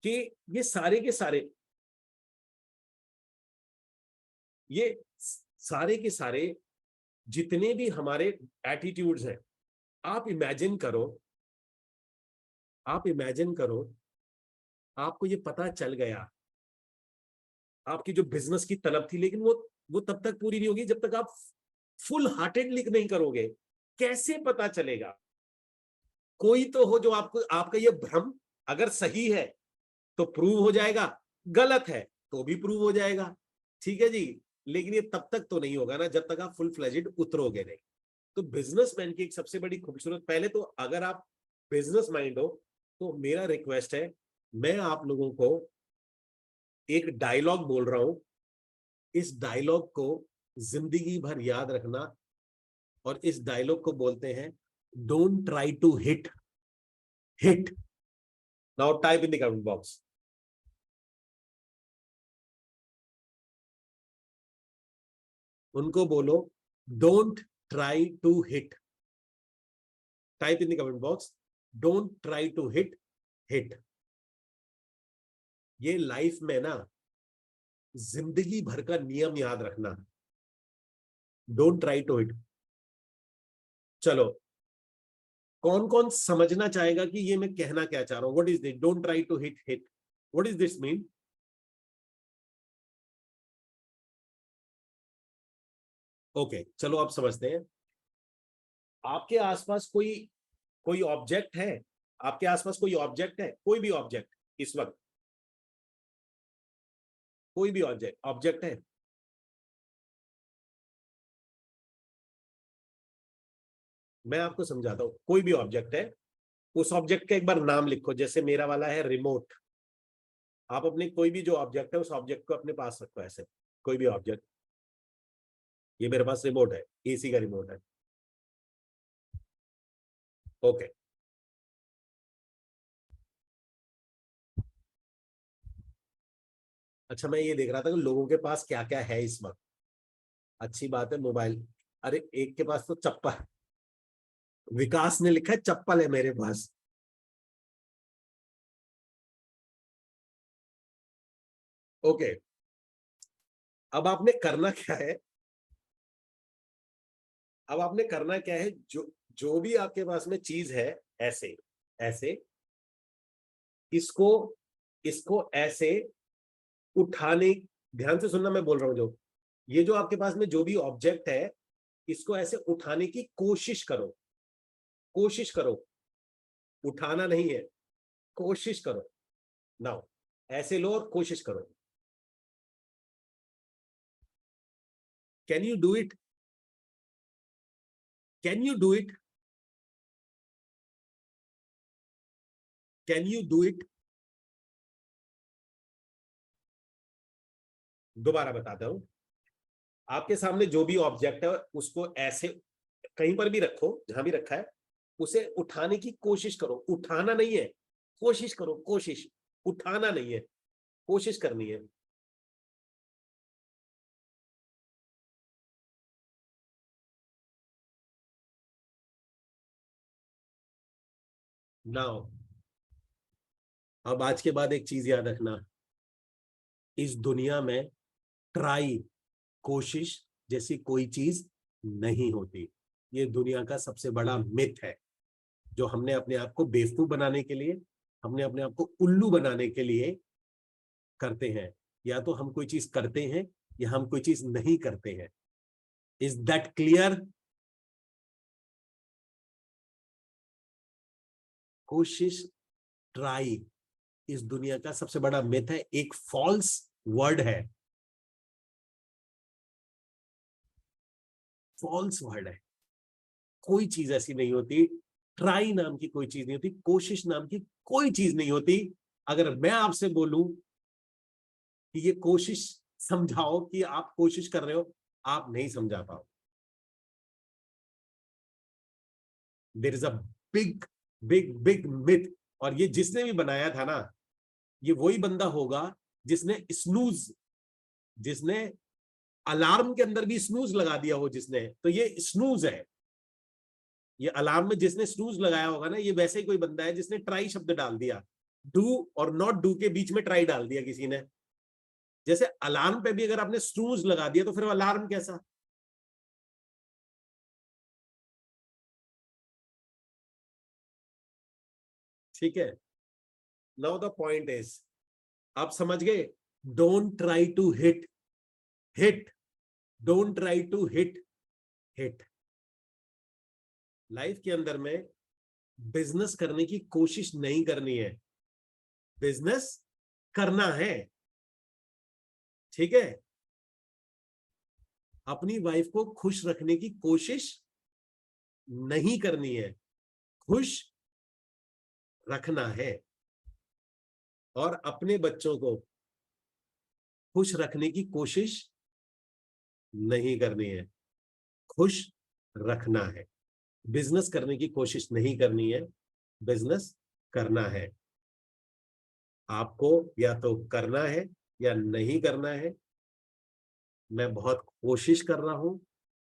कि ये सारे के सारे, ये सारे के सारे जितने भी हमारे एटीट्यूड्स हैं, आप इमेजिन करो, आपको ये पता चल गया, आपकी जो बिजनेस की तलब थी, लेकिन वो तब तक पूरी नहीं होगी जब तक आप फुल हार्टेडली नहीं करोगे। कैसे पता चलेगा? कोई तो हो जो आपको, आपका ये भ्रम अगर सही है तो प्रूव हो जाएगा, गलत है तो भी प्रूव हो जाएगा। ठीक है जी। लेकिन ये तब तक तो नहीं होगा ना जब तक आप फुल फ्लेजेड उतरोगे नहीं। तो बिजनेसमैन की एक सबसे बड़ी खूबसूरत, पहले तो अगर आप बिजनेस माइंड हो तो मेरा रिक्वेस्ट है, मैं आप लोगों को एक डायलॉग बोल रहा हूं, इस डायलॉग को जिंदगी भर याद रखना, और इस डायलॉग को बोलते हैं, don't try to hit, now type in the comment box. उनको बोलो don't try to hit. Type in the comment box, don't try to hit. Hit ये लाइफ में ना जिंदगी भर का नियम याद रखना, डोंट ट्राई टू हिट। चलो, कौन कौन समझना चाहेगा कि ये मैं कहना क्या चाह रहा हूं? What is this don't try to hit hit? What is this mean? Okay, चलो आप समझते हैं। आपके आसपास कोई कोई ऑब्जेक्ट है? आपके आसपास कोई ऑब्जेक्ट है? कोई भी ऑब्जेक्ट इस वक्त, कोई भी ऑब्जेक्ट ऑब्जेक्ट है? मैं आपको समझाता हूं, कोई भी ऑब्जेक्ट है, उस ऑब्जेक्ट का एक बार नाम लिखो। जैसे मेरा वाला है रिमोट। आप अपने कोई भी जो ऑब्जेक्ट है उस ऑब्जेक्ट को अपने पास रखो ऐसे, कोई भी ऑब्जेक्ट। ये मेरे पास रिमोट है, एसी का रिमोट है। ओके, अच्छा मैं ये देख रहा था कि लोगों के पास क्या क्या है इस वक्त। अच्छी बात है, मोबाइल। अरे एक के पास तो चप्पल, विकास ने लिखा है चप्पल है मेरे पास। ओके, अब आपने करना क्या है? अब आपने करना क्या है, जो जो भी आपके पास में चीज है, ऐसे ऐसे इसको इसको ऐसे उठाने, ध्यान से सुनना मैं बोल रहा हूं, जो ये जो आपके पास में जो भी ऑब्जेक्ट है, इसको ऐसे उठाने की कोशिश करो। कोशिश करो, उठाना नहीं है, कोशिश करो। नाउ ऐसे लो और कोशिश करो। Can you do it? Can you do it? Can you do it? दोबारा बताता हूं। आपके सामने जो भी ऑब्जेक्ट है उसको ऐसे कहीं पर भी रखो, जहां भी रखा है, उसे उठाने की कोशिश करो। उठाना नहीं है, कोशिश करो। कोशिश, उठाना नहीं है, कोशिश करनी है। नाउ अब आज के बाद एक चीज याद रखना, इस दुनिया में ट्राई, कोशिश जैसी कोई चीज नहीं होती। ये दुनिया का सबसे बड़ा मिथ है, जो हमने अपने आप को बेवकूफ बनाने के लिए, हमने अपने आप को उल्लू बनाने के लिए करते हैं। या तो हम कोई चीज करते हैं या हम कोई चीज नहीं करते हैं। Is that clear? कोशिश, ट्राई, इस दुनिया का सबसे बड़ा मिथ है, एक फॉल्स वर्ड है, फॉल्स वर्ड है। कोई चीज ऐसी नहीं होती, ट्राई नाम की कोई चीज नहीं होती, कोशिश नाम की कोई चीज नहीं होती। अगर मैं आपसे बोलूं कि ये कोशिश समझाओ कि आप कोशिश कर रहे हो, आप नहीं समझा पाओ। There is a big big big myth. और ये जिसने भी बनाया था ना, ये वही बंदा होगा जिसने स्नूज, जिसने अलार्म के अंदर भी स्नूज लगा दिया हो जिसने, तो ये स्नूज है। ये अलार्म में जिसने स्नूज लगाया होगा ना, ये वैसे ही कोई बंदा है जिसने ट्राई शब्द डाल दिया। डू और नॉट डू के बीच में ट्राई डाल दिया किसी ने। जैसे अलार्म पे भी अगर आपने स्नूज लगा दिया तो फिर अलार्म कैसा? ठीक है, नाउ द पॉइंट इज, आप समझ गए? Don't try to hit hit, don't try to hit hit. Life के अंदर में बिजनेस करने की कोशिश नहीं करनी है, बिजनेस करना है। ठीक है, अपनी वाइफ को खुश रखने की कोशिश नहीं करनी है, खुश रखना है। और अपने बच्चों को खुश रखने की कोशिश नहीं करनी है, खुश रखना है। बिजनेस करने की कोशिश नहीं करनी है, बिजनेस करना है। आपको या तो करना है या नहीं करना है। मैं बहुत कोशिश कर रहा हूं।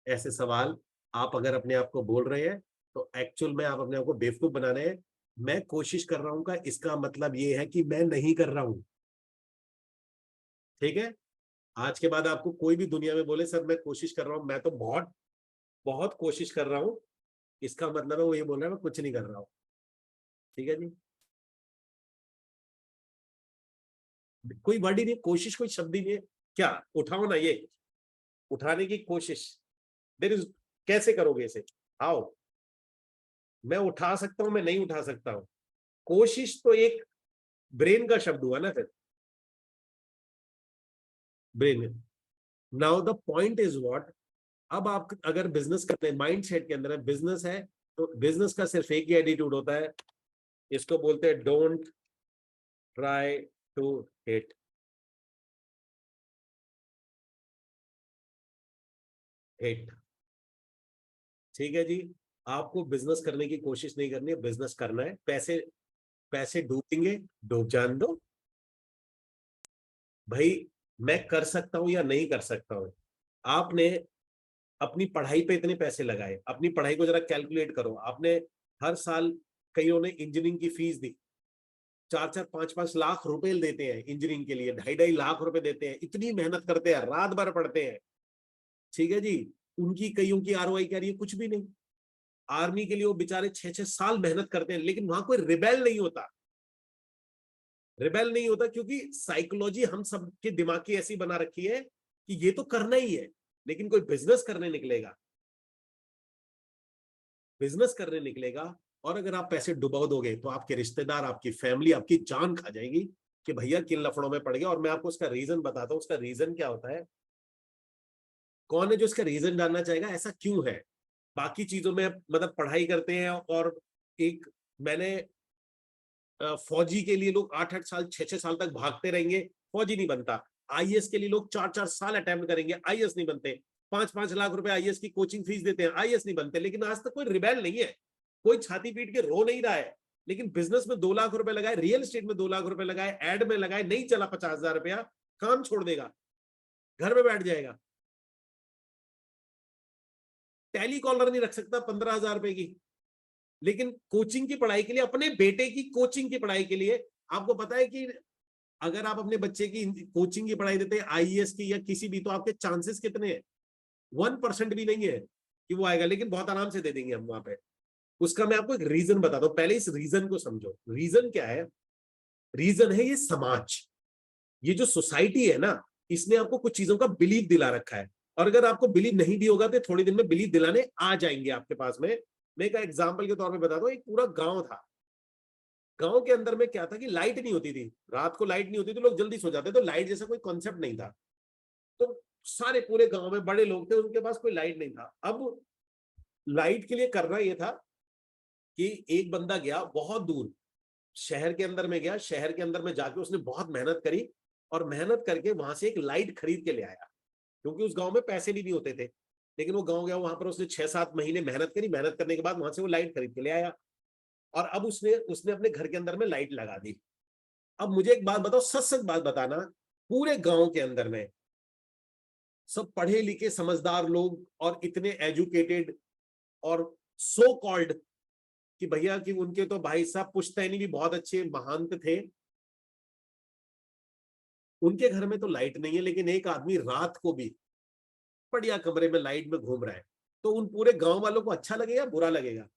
ऐसे सवाल आप अगर अपने आप को बोल रहे हैं तो एक्चुअल में आप अपने आप को बेवकूफ बना रहे हैं। मैं कोशिश कर रहा हूं का इसका मतलब ये है कि मैं नहीं कर रहा हूं। ठीक है। आज के बाद आपको कोई भी दुनिया में बोले सर मैं कोशिश कर रहा हूं, मैं तो बहुत बहुत कोशिश कर रहा हूं, इसका मतलब है वो ये बोल रहा है मैं कुछ नहीं कर रहा हूं। ठीक है जी। कोई वर्ड ही नहीं, कोशिश कोई शब्द ही नहीं है। क्या उठाओ ना ये, उठाने की कोशिश। देर इज, कैसे करोगे इसे? हाउ? मैं उठा सकता हूं, मैं नहीं उठा सकता हूं। कोशिश तो एक ब्रेन का शब्द हुआ ना फिर। Brain. Now the point is what, अब आप अगर बिजनेस करते हैं, माइंड सेट के अंदर है बिजनेस है, तो बिजनेस का सिर्फ एक ही एटीट्यूड होता है, इसको बोलते हैं don't try to hit. Hit. ठीक है जी। आपको बिजनेस करने की कोशिश नहीं करनी है, बिजनेस करना है। पैसे, पैसे डूबेंगे, डूब जान दो भाई। मैं कर सकता हूं या नहीं कर सकता हूं। आपने अपनी पढ़ाई पे इतने पैसे लगाए, अपनी पढ़ाई को जरा कैलकुलेट करो। आपने हर साल, कईयों ने इंजीनियरिंग की फीस दी, 4-4 5-5 लाख रुपए देते हैं इंजीनियरिंग के लिए, 2.5-2.5 लाख रुपए देते हैं, इतनी मेहनत करते हैं, रात भर पढ़ते हैं। ठीक है जी। उनकी कईयों की आरओआई क्या रही है? कुछ भी नहीं। आर्मी के लिए वो बेचारे 6-6 साल मेहनत करते हैं, लेकिन वहां कोई रिबेल नहीं होता। रिबेल नहीं होता क्योंकि साइकोलॉजी हम सबके दिमाग की ऐसी बना रखी है कि ये तो करना ही है। लेकिन कोई बिजनेस करने निकलेगा, बिजनेस करने निकलेगा, और अगर आप पैसे डुबो दोगे तो आपके रिश्तेदार, आपकी फैमिली आपकी जान खा जाएगी कि भैया किन लफड़ों में पड़ गया। और मैं आपको उसका रीजन बताता हूँ। उसका रीजन क्या होता है? कौन है जो इसका रीजन जानना चाहेगा ऐसा क्यों है? बाकी चीजों में मतलब पढ़ाई करते हैं, और एक, मैंने फौजी के लिए लोग 8-8 साल 6-6 साल तक भागते रहेंगे, फौजी नहीं बनता। आईएएस के लिए लोग 4-4 साल अटेम्प्ट करेंगे, आईएएस नहीं बनते। 5-5 लाख रुपए आईएएस की कोचिंग फीस देते हैं, आईएएस नहीं बनते। लेकिन आज तक कोई रिबेल नहीं है, कोई छाती पीट के रो नहीं रहा है। लेकिन बिजनेस में 2 लाख रुपए लगाए, रियल एस्टेट में 2 लाख रुपए लगाए, एड में लगाए, नहीं चला 50,000 रुपया, काम छोड़ देगा, घर में बैठ जाएगा। टैली कॉलर नहीं रख सकता 15,000 रुपए की। लेकिन कोचिंग की पढ़ाई के लिए, अपने बेटे की कोचिंग की पढ़ाई के लिए, आपको पता है कि अगर आप अपने बच्चे की कोचिंग की पढ़ाई देते हैं आईएएस की या किसी भी, तो आपके चांसेस कितने हैं? 1% भी नहीं है कि वो आएगा। लेकिन बहुत आराम से दे देंगे हम वहां पे। उसका मैं आपको एक रीजन बताता हूँ, पहले इस रीजन को समझो। रीजन क्या है? रीजन है ये समाज, ये जो सोसाइटी है ना, इसने आपको कुछ चीजों का बिलीव दिला रखा है। और अगर आपको बिलीव नहीं भी होगा तो थोड़ी दिन में बिलीव दिलाने आ जाएंगे आपके पास में। मैं एक एग्जाम्पल के तौर पर बताता हूँ। एक पूरा गांव था, गांव के अंदर में क्या था कि लाइट नहीं होती थी। रात को लाइट नहीं होती थी, लोग जल्दी सो जाते, तो लाइट जैसा कोई कॉन्सेप्ट नहीं था। तो सारे पूरे गांव में बड़े लोग थे, उनके पास कोई लाइट नहीं था। अब लाइट के लिए करना यह था कि एक बंदा गया बहुत दूर, शहर के अंदर में गया, शहर के अंदर में जाके उसने बहुत मेहनत करी, और मेहनत करके वहां से एक लाइट खरीद के ले आया। क्योंकि उस गांव में पैसे भी नहीं होते थे। लेकिन वो गांव गया, वहां पर उसने 6-7 महीने मेहनत करी, मेहनत करने के बाद वहां से वो लाइट खरीद के ले आया। और अब उसने उसने अपने घर के अंदर में लाइट लगा दी। अब मुझे एक बात बताओ, सच सच बात बताना, पूरे गांव के अंदर में सब पढ़े लिखे समझदार लोग और इतने एजुकेटेड और सो कॉल्ड कि भैया कि उनके तो भाई साहब पुश्तैनी भी बहुत अच्छे महंत थे, उनके घर में तो लाइट नहीं है। लेकिन एक आदमी रात को भी बढ़िया कमरे में लाइट में घूम रहा है, तो उन पूरे गांव वालों को अच्छा लगेगा बुरा लगेगा?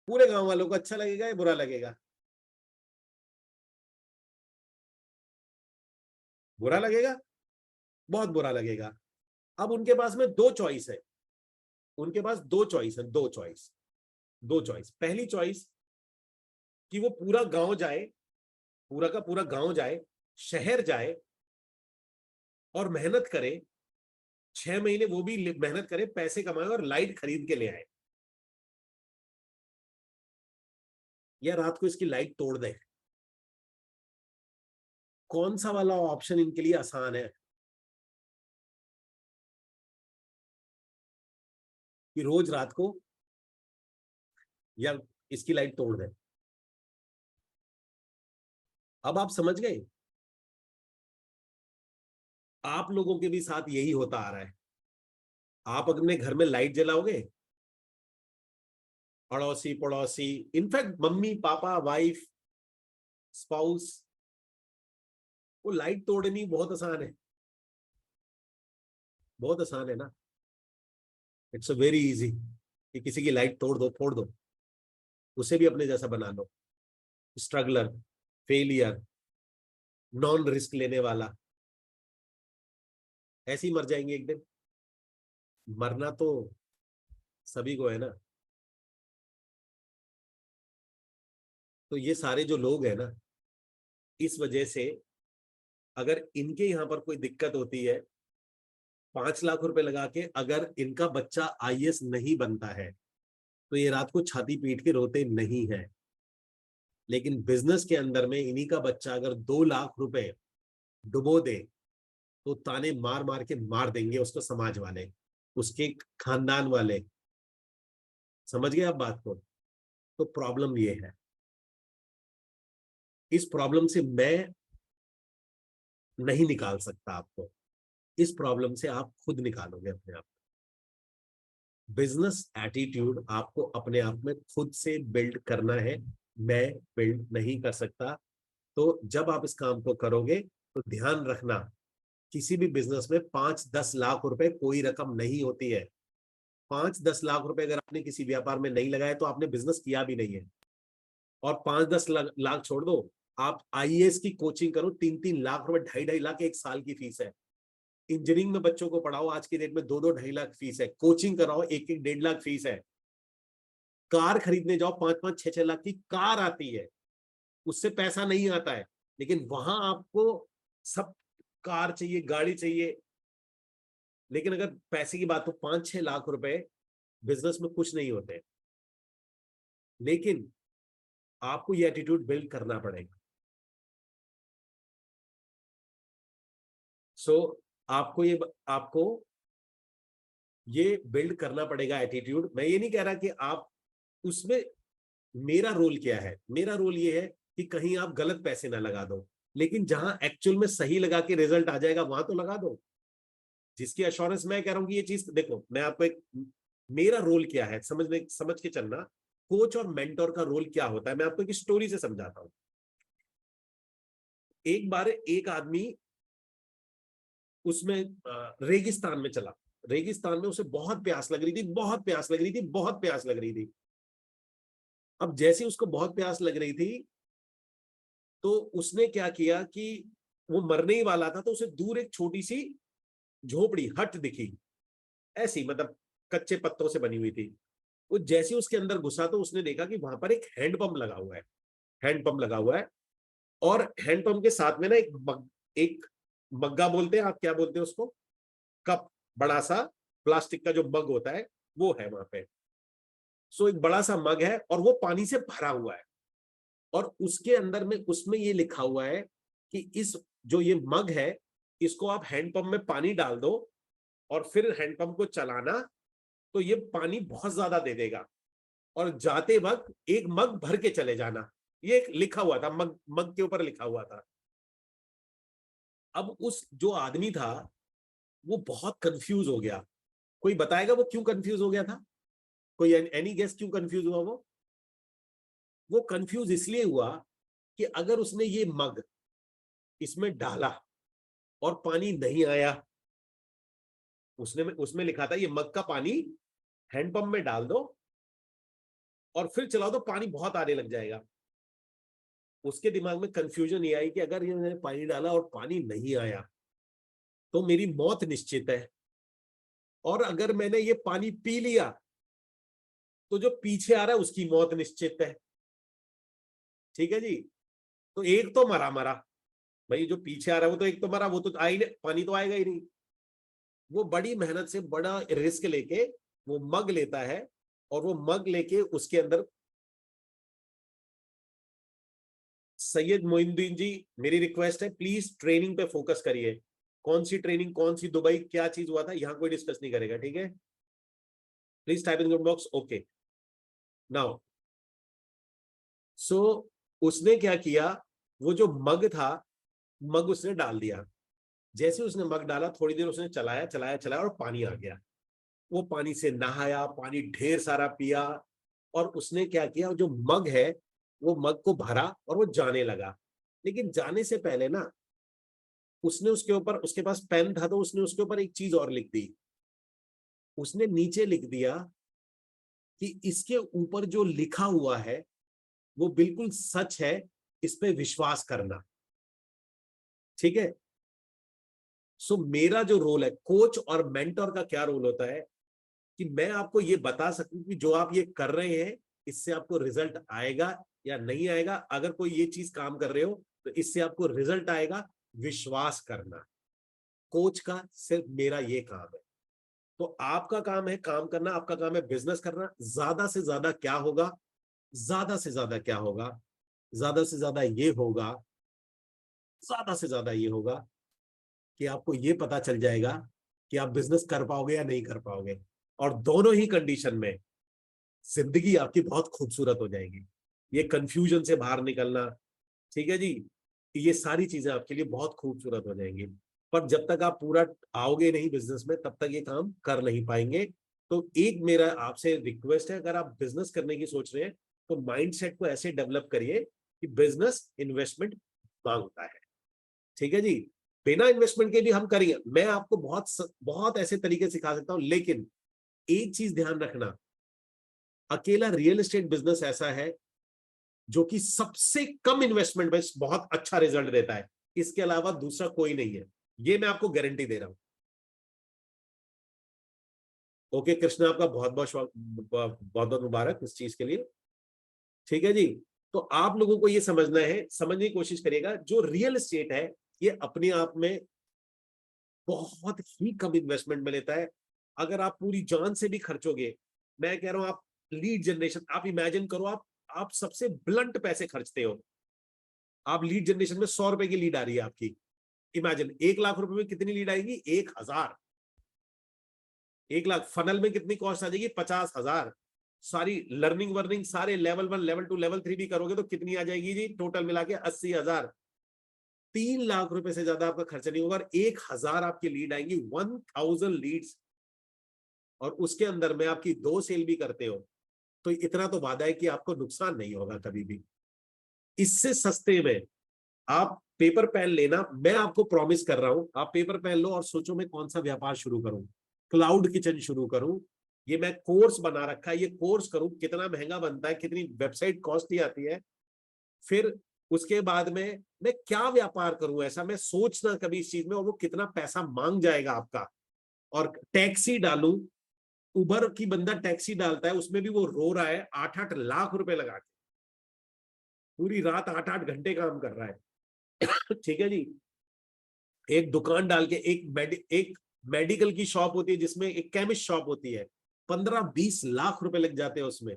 पूरे गांव वालों को अच्छा लगेगा या बुरा लगेगा? बुरा लगेगा, बहुत बुरा लगेगा। अब उनके पास में दो चॉइस है, उनके पास दो चॉइस है, दो चॉइस, दो चॉइस। पहली चॉइस कि वो पूरा गांव जाए, पूरा का पूरा गांव जाए, शहर जाए और मेहनत करे, 6 महीने वो भी मेहनत करे, पैसे कमाए और लाइट खरीद के ले आए, या रात को इसकी लाइट तोड़ दे। कौन सा वाला ऑप्शन इनके लिए आसान है? कि रोज रात को या इसकी लाइट तोड़ दे? अब आप समझ गए? आप लोगों के भी साथ यही होता आ रहा है। आप अपने घर में लाइट जलाओगे, अड़ोसी पड़ोसी, in fact mummy papa wife spouse, वो लाइट तोड़नी बहुत आसान है, बहुत आसान है ना। इट्स अ वेरी इजी कि किसी की लाइट तोड़ दो, फोड़ दो, उसे भी अपने जैसा बना लो, स्ट्रगलर, फेलियर, नॉन रिस्क लेने वाला, ऐसे ही मर जाएंगे एक दिन। मरना तो सभी को है ना। तो ये सारे जो लोग हैं ना, इस वजह से अगर इनके यहाँ पर कोई दिक्कत होती है, 5 लाख रुपए लगा के अगर इनका बच्चा आईएएस नहीं बनता है तो ये रात को छाती पीट के रोते नहीं है। लेकिन बिजनेस के अंदर में इन्हीं का बच्चा अगर 2 लाख रुपए डुबो दे तो ताने मार मार के मार देंगे उसको समाज वाले, उसके खानदान वाले। समझ गए आप बात को? तो प्रॉब्लम ये है, इस प्रॉब्लम से मैं नहीं निकाल सकता आपको, इस प्रॉब्लम से आप खुद निकालोगे अपने आप। बिजनेस एटीट्यूड आपको अपने आप में खुद से बिल्ड करना है, मैं बिल्ड नहीं कर सकता। तो जब आप इस काम को करोगे तो ध्यान रखना, किसी भी बिजनेस में 5-10 लाख रुपए कोई रकम नहीं होती है। 5-10 लाख रुपए अगर आपने किसी व्यापार में नहीं लगाए तो आपने बिजनेस किया भी नहीं है। और 5-10 लाख छोड़ दो, आप आईएएस की कोचिंग करो, 3-3 लाख रुपए, 2.5-2.5 लाख एक साल की फीस है। इंजीनियरिंग में बच्चों को पढ़ाओ, आज की डेट में 2-2 2.5 लाख फीस है। कोचिंग कराओ, 1-1 1.5 लाख फीस है। कार खरीदने जाओ, 5-5 6-6 लाख की कार आती है, उससे पैसा नहीं आता है। लेकिन वहां आपको सब कार चाहिए, गाड़ी चाहिए। लेकिन अगर पैसे की बात हो, 5-6 लाख रुपए बिजनेस में कुछ नहीं होते। लेकिन आपको ये एटीट्यूड बिल्ड करना पड़ेगा। सो आपको ये बिल्ड करना पड़ेगा एटीट्यूड। मैं ये नहीं कह रहा कि आप उसमें, मेरा रोल क्या है, मेरा रोल ये है कि कहीं आप गलत पैसे ना लगा दो, लेकिन जहां एक्चुअल में सही लगा के रिजल्ट आ जाएगा वहां तो लगा दो। जिसकी अश्योरेंस मैं कह रहा हूं कि ये चीज देखो, मैं आपको एक, मेरा रोल क्या है समझ के चलना। कोच और मेंटोर का रोल क्या होता है, मैं आपको एक स्टोरी से समझाता हूं। एक बार एक आदमी उसमें रेगिस्तान में चला। रेगिस्तान में उसे बहुत प्यास लग रही थी, बहुत प्यास लग रही थी, बहुत प्यास लग रही थी। अब जैसे उसको बहुत प्यास लग रही थी तो उसने क्या किया कि वो मरने ही वाला था, तो उसे दूर एक छोटी सी झोपड़ी, हट दिखी, ऐसी मतलब कच्चे पत्तों से बनी हुई थी। वो जैसे उसके अंदर घुसा तो उसने देखा कि वहां पर एक हैंडपंप लगा हुआ है। हैंडपंप लगा हुआ है, और हैंडपंप के साथ में ना एक मग्गा बोलते हैं, आप क्या बोलते हैं उसको, कप, बड़ा सा प्लास्टिक का जो मग होता है वो है वहां पे। सो एक बड़ा सा मग है और वो पानी से भरा हुआ है। और उसके अंदर में उसमें ये लिखा हुआ है कि इस जो ये मग है, इसको आप हैंडपंप में पानी डाल दो और फिर हैंडपंप को चलाना तो ये पानी बहुत ज्यादा दे देगा, और जाते वक्त एक मग भर के चले जाना। ये एक लिखा हुआ था, मग मग के ऊपर लिखा हुआ था। अब उस जो आदमी था वो बहुत कंफ्यूज हो गया। कोई बताएगा वो क्यों कंफ्यूज हो गया था? कोई एनी गेस क्यों कंफ्यूज हुआ वो कंफ्यूज इसलिए हुआ कि अगर उसने ये मग इसमें डाला और पानी नहीं आया, उसने उसमें लिखा था ये मग का पानी हैंडपंप में डाल दो और फिर चलाओ तो पानी बहुत आने लग जाएगा। उसके दिमाग में कंफ्यूजन ये आई कि अगर ये मैंने पानी डाला और पानी नहीं आया तो मेरी मौत निश्चित है, और अगर मैंने ये पानी पी लिया तो जो पीछे आ रहा है उसकी मौत निश्चित है। ठीक है जी। तो एक तो मरा मरा, भाई जो पीछे आ रहा है वो तो एक तो मरा, वो तो आ ही नहीं, पानी तो आएगा ही नहीं। वो बड़ी मेहनत से बड़ा रिस्क लेके वो मग लेता है, और वो मग लेके उसके अंदर, सैयद मोइनुद्दीन जी, मेरी रिक्वेस्ट है प्लीज ट्रेनिंग पे फोकस करिए। कौन सी ट्रेनिंग, कौन सी दुबई, क्या चीज हुआ था, यहां कोई डिस्कस नहीं करेगा, ठीक है? Please type in comment box, okay. Now so उसने क्या किया, वो जो मग था, मग उसने डाल दिया। जैसे उसने मग डाला, थोड़ी देर उसने चलाया चलाया चलाया और पानी आ गया। वो पानी से नहाया, पानी ढेर सारा पिया, और उसने क्या किया, जो मग है वो मग को भरा और वो जाने लगा। लेकिन जाने से पहले ना, उसने उसके ऊपर, उसके पास पेन था तो उसने उसके ऊपर एक चीज और लिख दी। उसने नीचे लिख दिया कि इसके ऊपर जो लिखा हुआ है वो बिल्कुल सच है, इस पे विश्वास करना। ठीक है। सो मेरा जो रोल है, कोच और मेंटर का क्या रोल होता है, कि मैं आपको ये बता सकूं कि जो आप ये कर रहे हैं, इससे आपको रिजल्ट आएगा या नहीं आएगा। अगर कोई ये चीज काम कर रहे हो तो इससे आपको रिजल्ट आएगा, विश्वास करना। कोच का सिर्फ मेरा ये काम है। तो आपका काम है काम करना, आपका काम है बिजनेस करना। ज्यादा से ज्यादा क्या होगा, ज्यादा से ज्यादा क्या होगा, ज्यादा से ज्यादा ये होगा, ज्यादा से ज्यादा ये होगा कि आपको ये पता चल जाएगा कि आप बिजनेस कर पाओगे या नहीं कर पाओगे। और दोनों ही कंडीशन में जिंदगी आपकी बहुत खूबसूरत हो जाएगी। ये कंफ्यूजन से बाहर निकलना, ठीक है जी, ये सारी चीजें आपके लिए बहुत खूबसूरत हो जाएंगी। पर जब तक आप पूरा आओगे नहीं बिजनेस में, तब तक ये काम कर नहीं पाएंगे। तो एक मेरा आपसे रिक्वेस्ट है, अगर आप बिजनेस करने की सोच रहे हैं तो माइंडसेट को ऐसे डेवलप करिए कि बिजनेस इन्वेस्टमेंट मांगता है। ठीक है जी। बिना इन्वेस्टमेंट के भी हम करेंगे, मैं आपको बहुत बहुत ऐसे तरीके सिखा सकता हूं, लेकिन एक चीज ध्यान रखना, अकेला रियल एस्टेट बिजनेस ऐसा है जो कि सबसे कम इन्वेस्टमेंट में बहुत अच्छा रिजल्ट देता है। इसके अलावा दूसरा कोई नहीं है, ये मैं आपको गारंटी दे रहा हूं। ओके कृष्णा, आपका बहुत बहुत बहुत बहुत मुबारक इस चीज के लिए। ठीक है जी। तो आप लोगों को ये समझना है, समझने की कोशिश करिएगा, जो रियल एस्टेट है ये अपने आप में बहुत ही कम इन्वेस्टमेंट में लेता है। अगर आप पूरी जान से भी खर्चोगे, मैं कह रहा हूं, आप लीड जनरेशन, आप इमेजिन करो, आप सबसे ब्लंट पैसे खर्चते हो। आप लीड जनरेशन में 100 रुपए की लीड आ रही है आपकी, इमेजिन 1 लाख रुपए में कितनी लीड आएगी, 1,000। 1 लाख फनल में कितनी कॉस्ट आ जाएगी, 50,000। सारी लर्निंग वर्निंग सारे लेवल 1 लेवल 2 लेवल 3 भी करोगे तो कितनी आ जाएगी जी, टोटल मिला के 80,000। 3 लाख रुपए से ज्यादा आपका खर्चा नहीं होगा और 1,000 आपकी लीड आएंगी, 1,000 लीड्स। और उसके अंदर में आपकी 2 सेल भी करते हो, तो इतना तो वादा है कि आपको नुकसान नहीं होगा कभी भी। इससे सस्ते में आप पेपर पेन लेना, मैं आपको प्रॉमिस कर रहा हूं, आप पेपर पेन लो और सोचो मैं कौन सा व्यापार शुरू करूं, क्लाउड किचन शुरू करूं, ये मैं कोर्स बना रखा है, ये कोर्स करूं, कितना महंगा बनता है, कितनी वेबसाइट कॉस्टली आती है। फिर उसके बाद में मैं क्या व्यापार करूं ऐसा, मैं सोचना कभी इस चीज में, और वो कितना पैसा मांग जाएगा आपका। और टैक्सी डालूं, उबर की बंदा टैक्सी डालता है, उसमें भी वो रो रहा है 8-8 लाख रुपए लगा के, पूरी रात 8-8 घंटे काम कर रहा है। ठीक है जी। एक दुकान डाल के, एक मेडिकल की शॉप होती है, जिसमें एक केमिस्ट शॉप होती है, 15-20 लाख रुपए लग जाते हैं उसमें।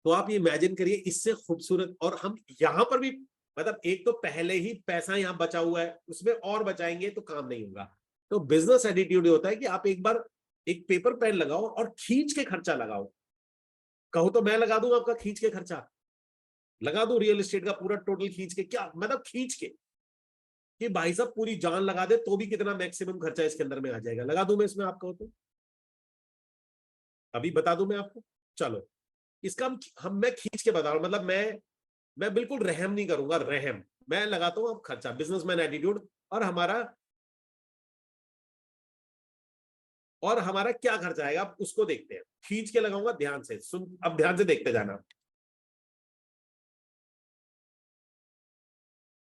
तो आप ये इमेजिन करिए, इससे खूबसूरत, और हम यहां पर भी, मतलब एक तो पहले ही पैसा यहां बचा हुआ है, उसमें और बचाएंगे तो काम नहीं होगा। तो बिजनेस एटीट्यूड होता है कि आप एक बार एक पेपर पेन लगाओ और खींच के खर्चा लगाओ। कहो तो मैं लगा दूं आपका खींच के खर्चा, लगा दूं रियल एस्टेट का पूरा टोटल खींच के, क्या मतलब खींच के, कि भाई साहब पूरी जान लगा दे तो भी कितना मैक्सिमम खर्चा इसके अंदर में आ जाएगा, लगा दूं मैं इसमें, आप कहो तो अभी बता दूं मैं आपको। चलो, इसका मैं खींच के बता रहा हूं, मतलब मैं बिल्कुल रहम नहीं करूंगा, रहम मैं लगाता हूं, अब खर्चा बिजनेसमैन एटीट्यूड। और हमारा और हमारा क्या खर्चा आएगा, अब उसको देखते हैं, खींच के लगाऊंगा, ध्यान से सुन, अब ध्यान से देखते जाना।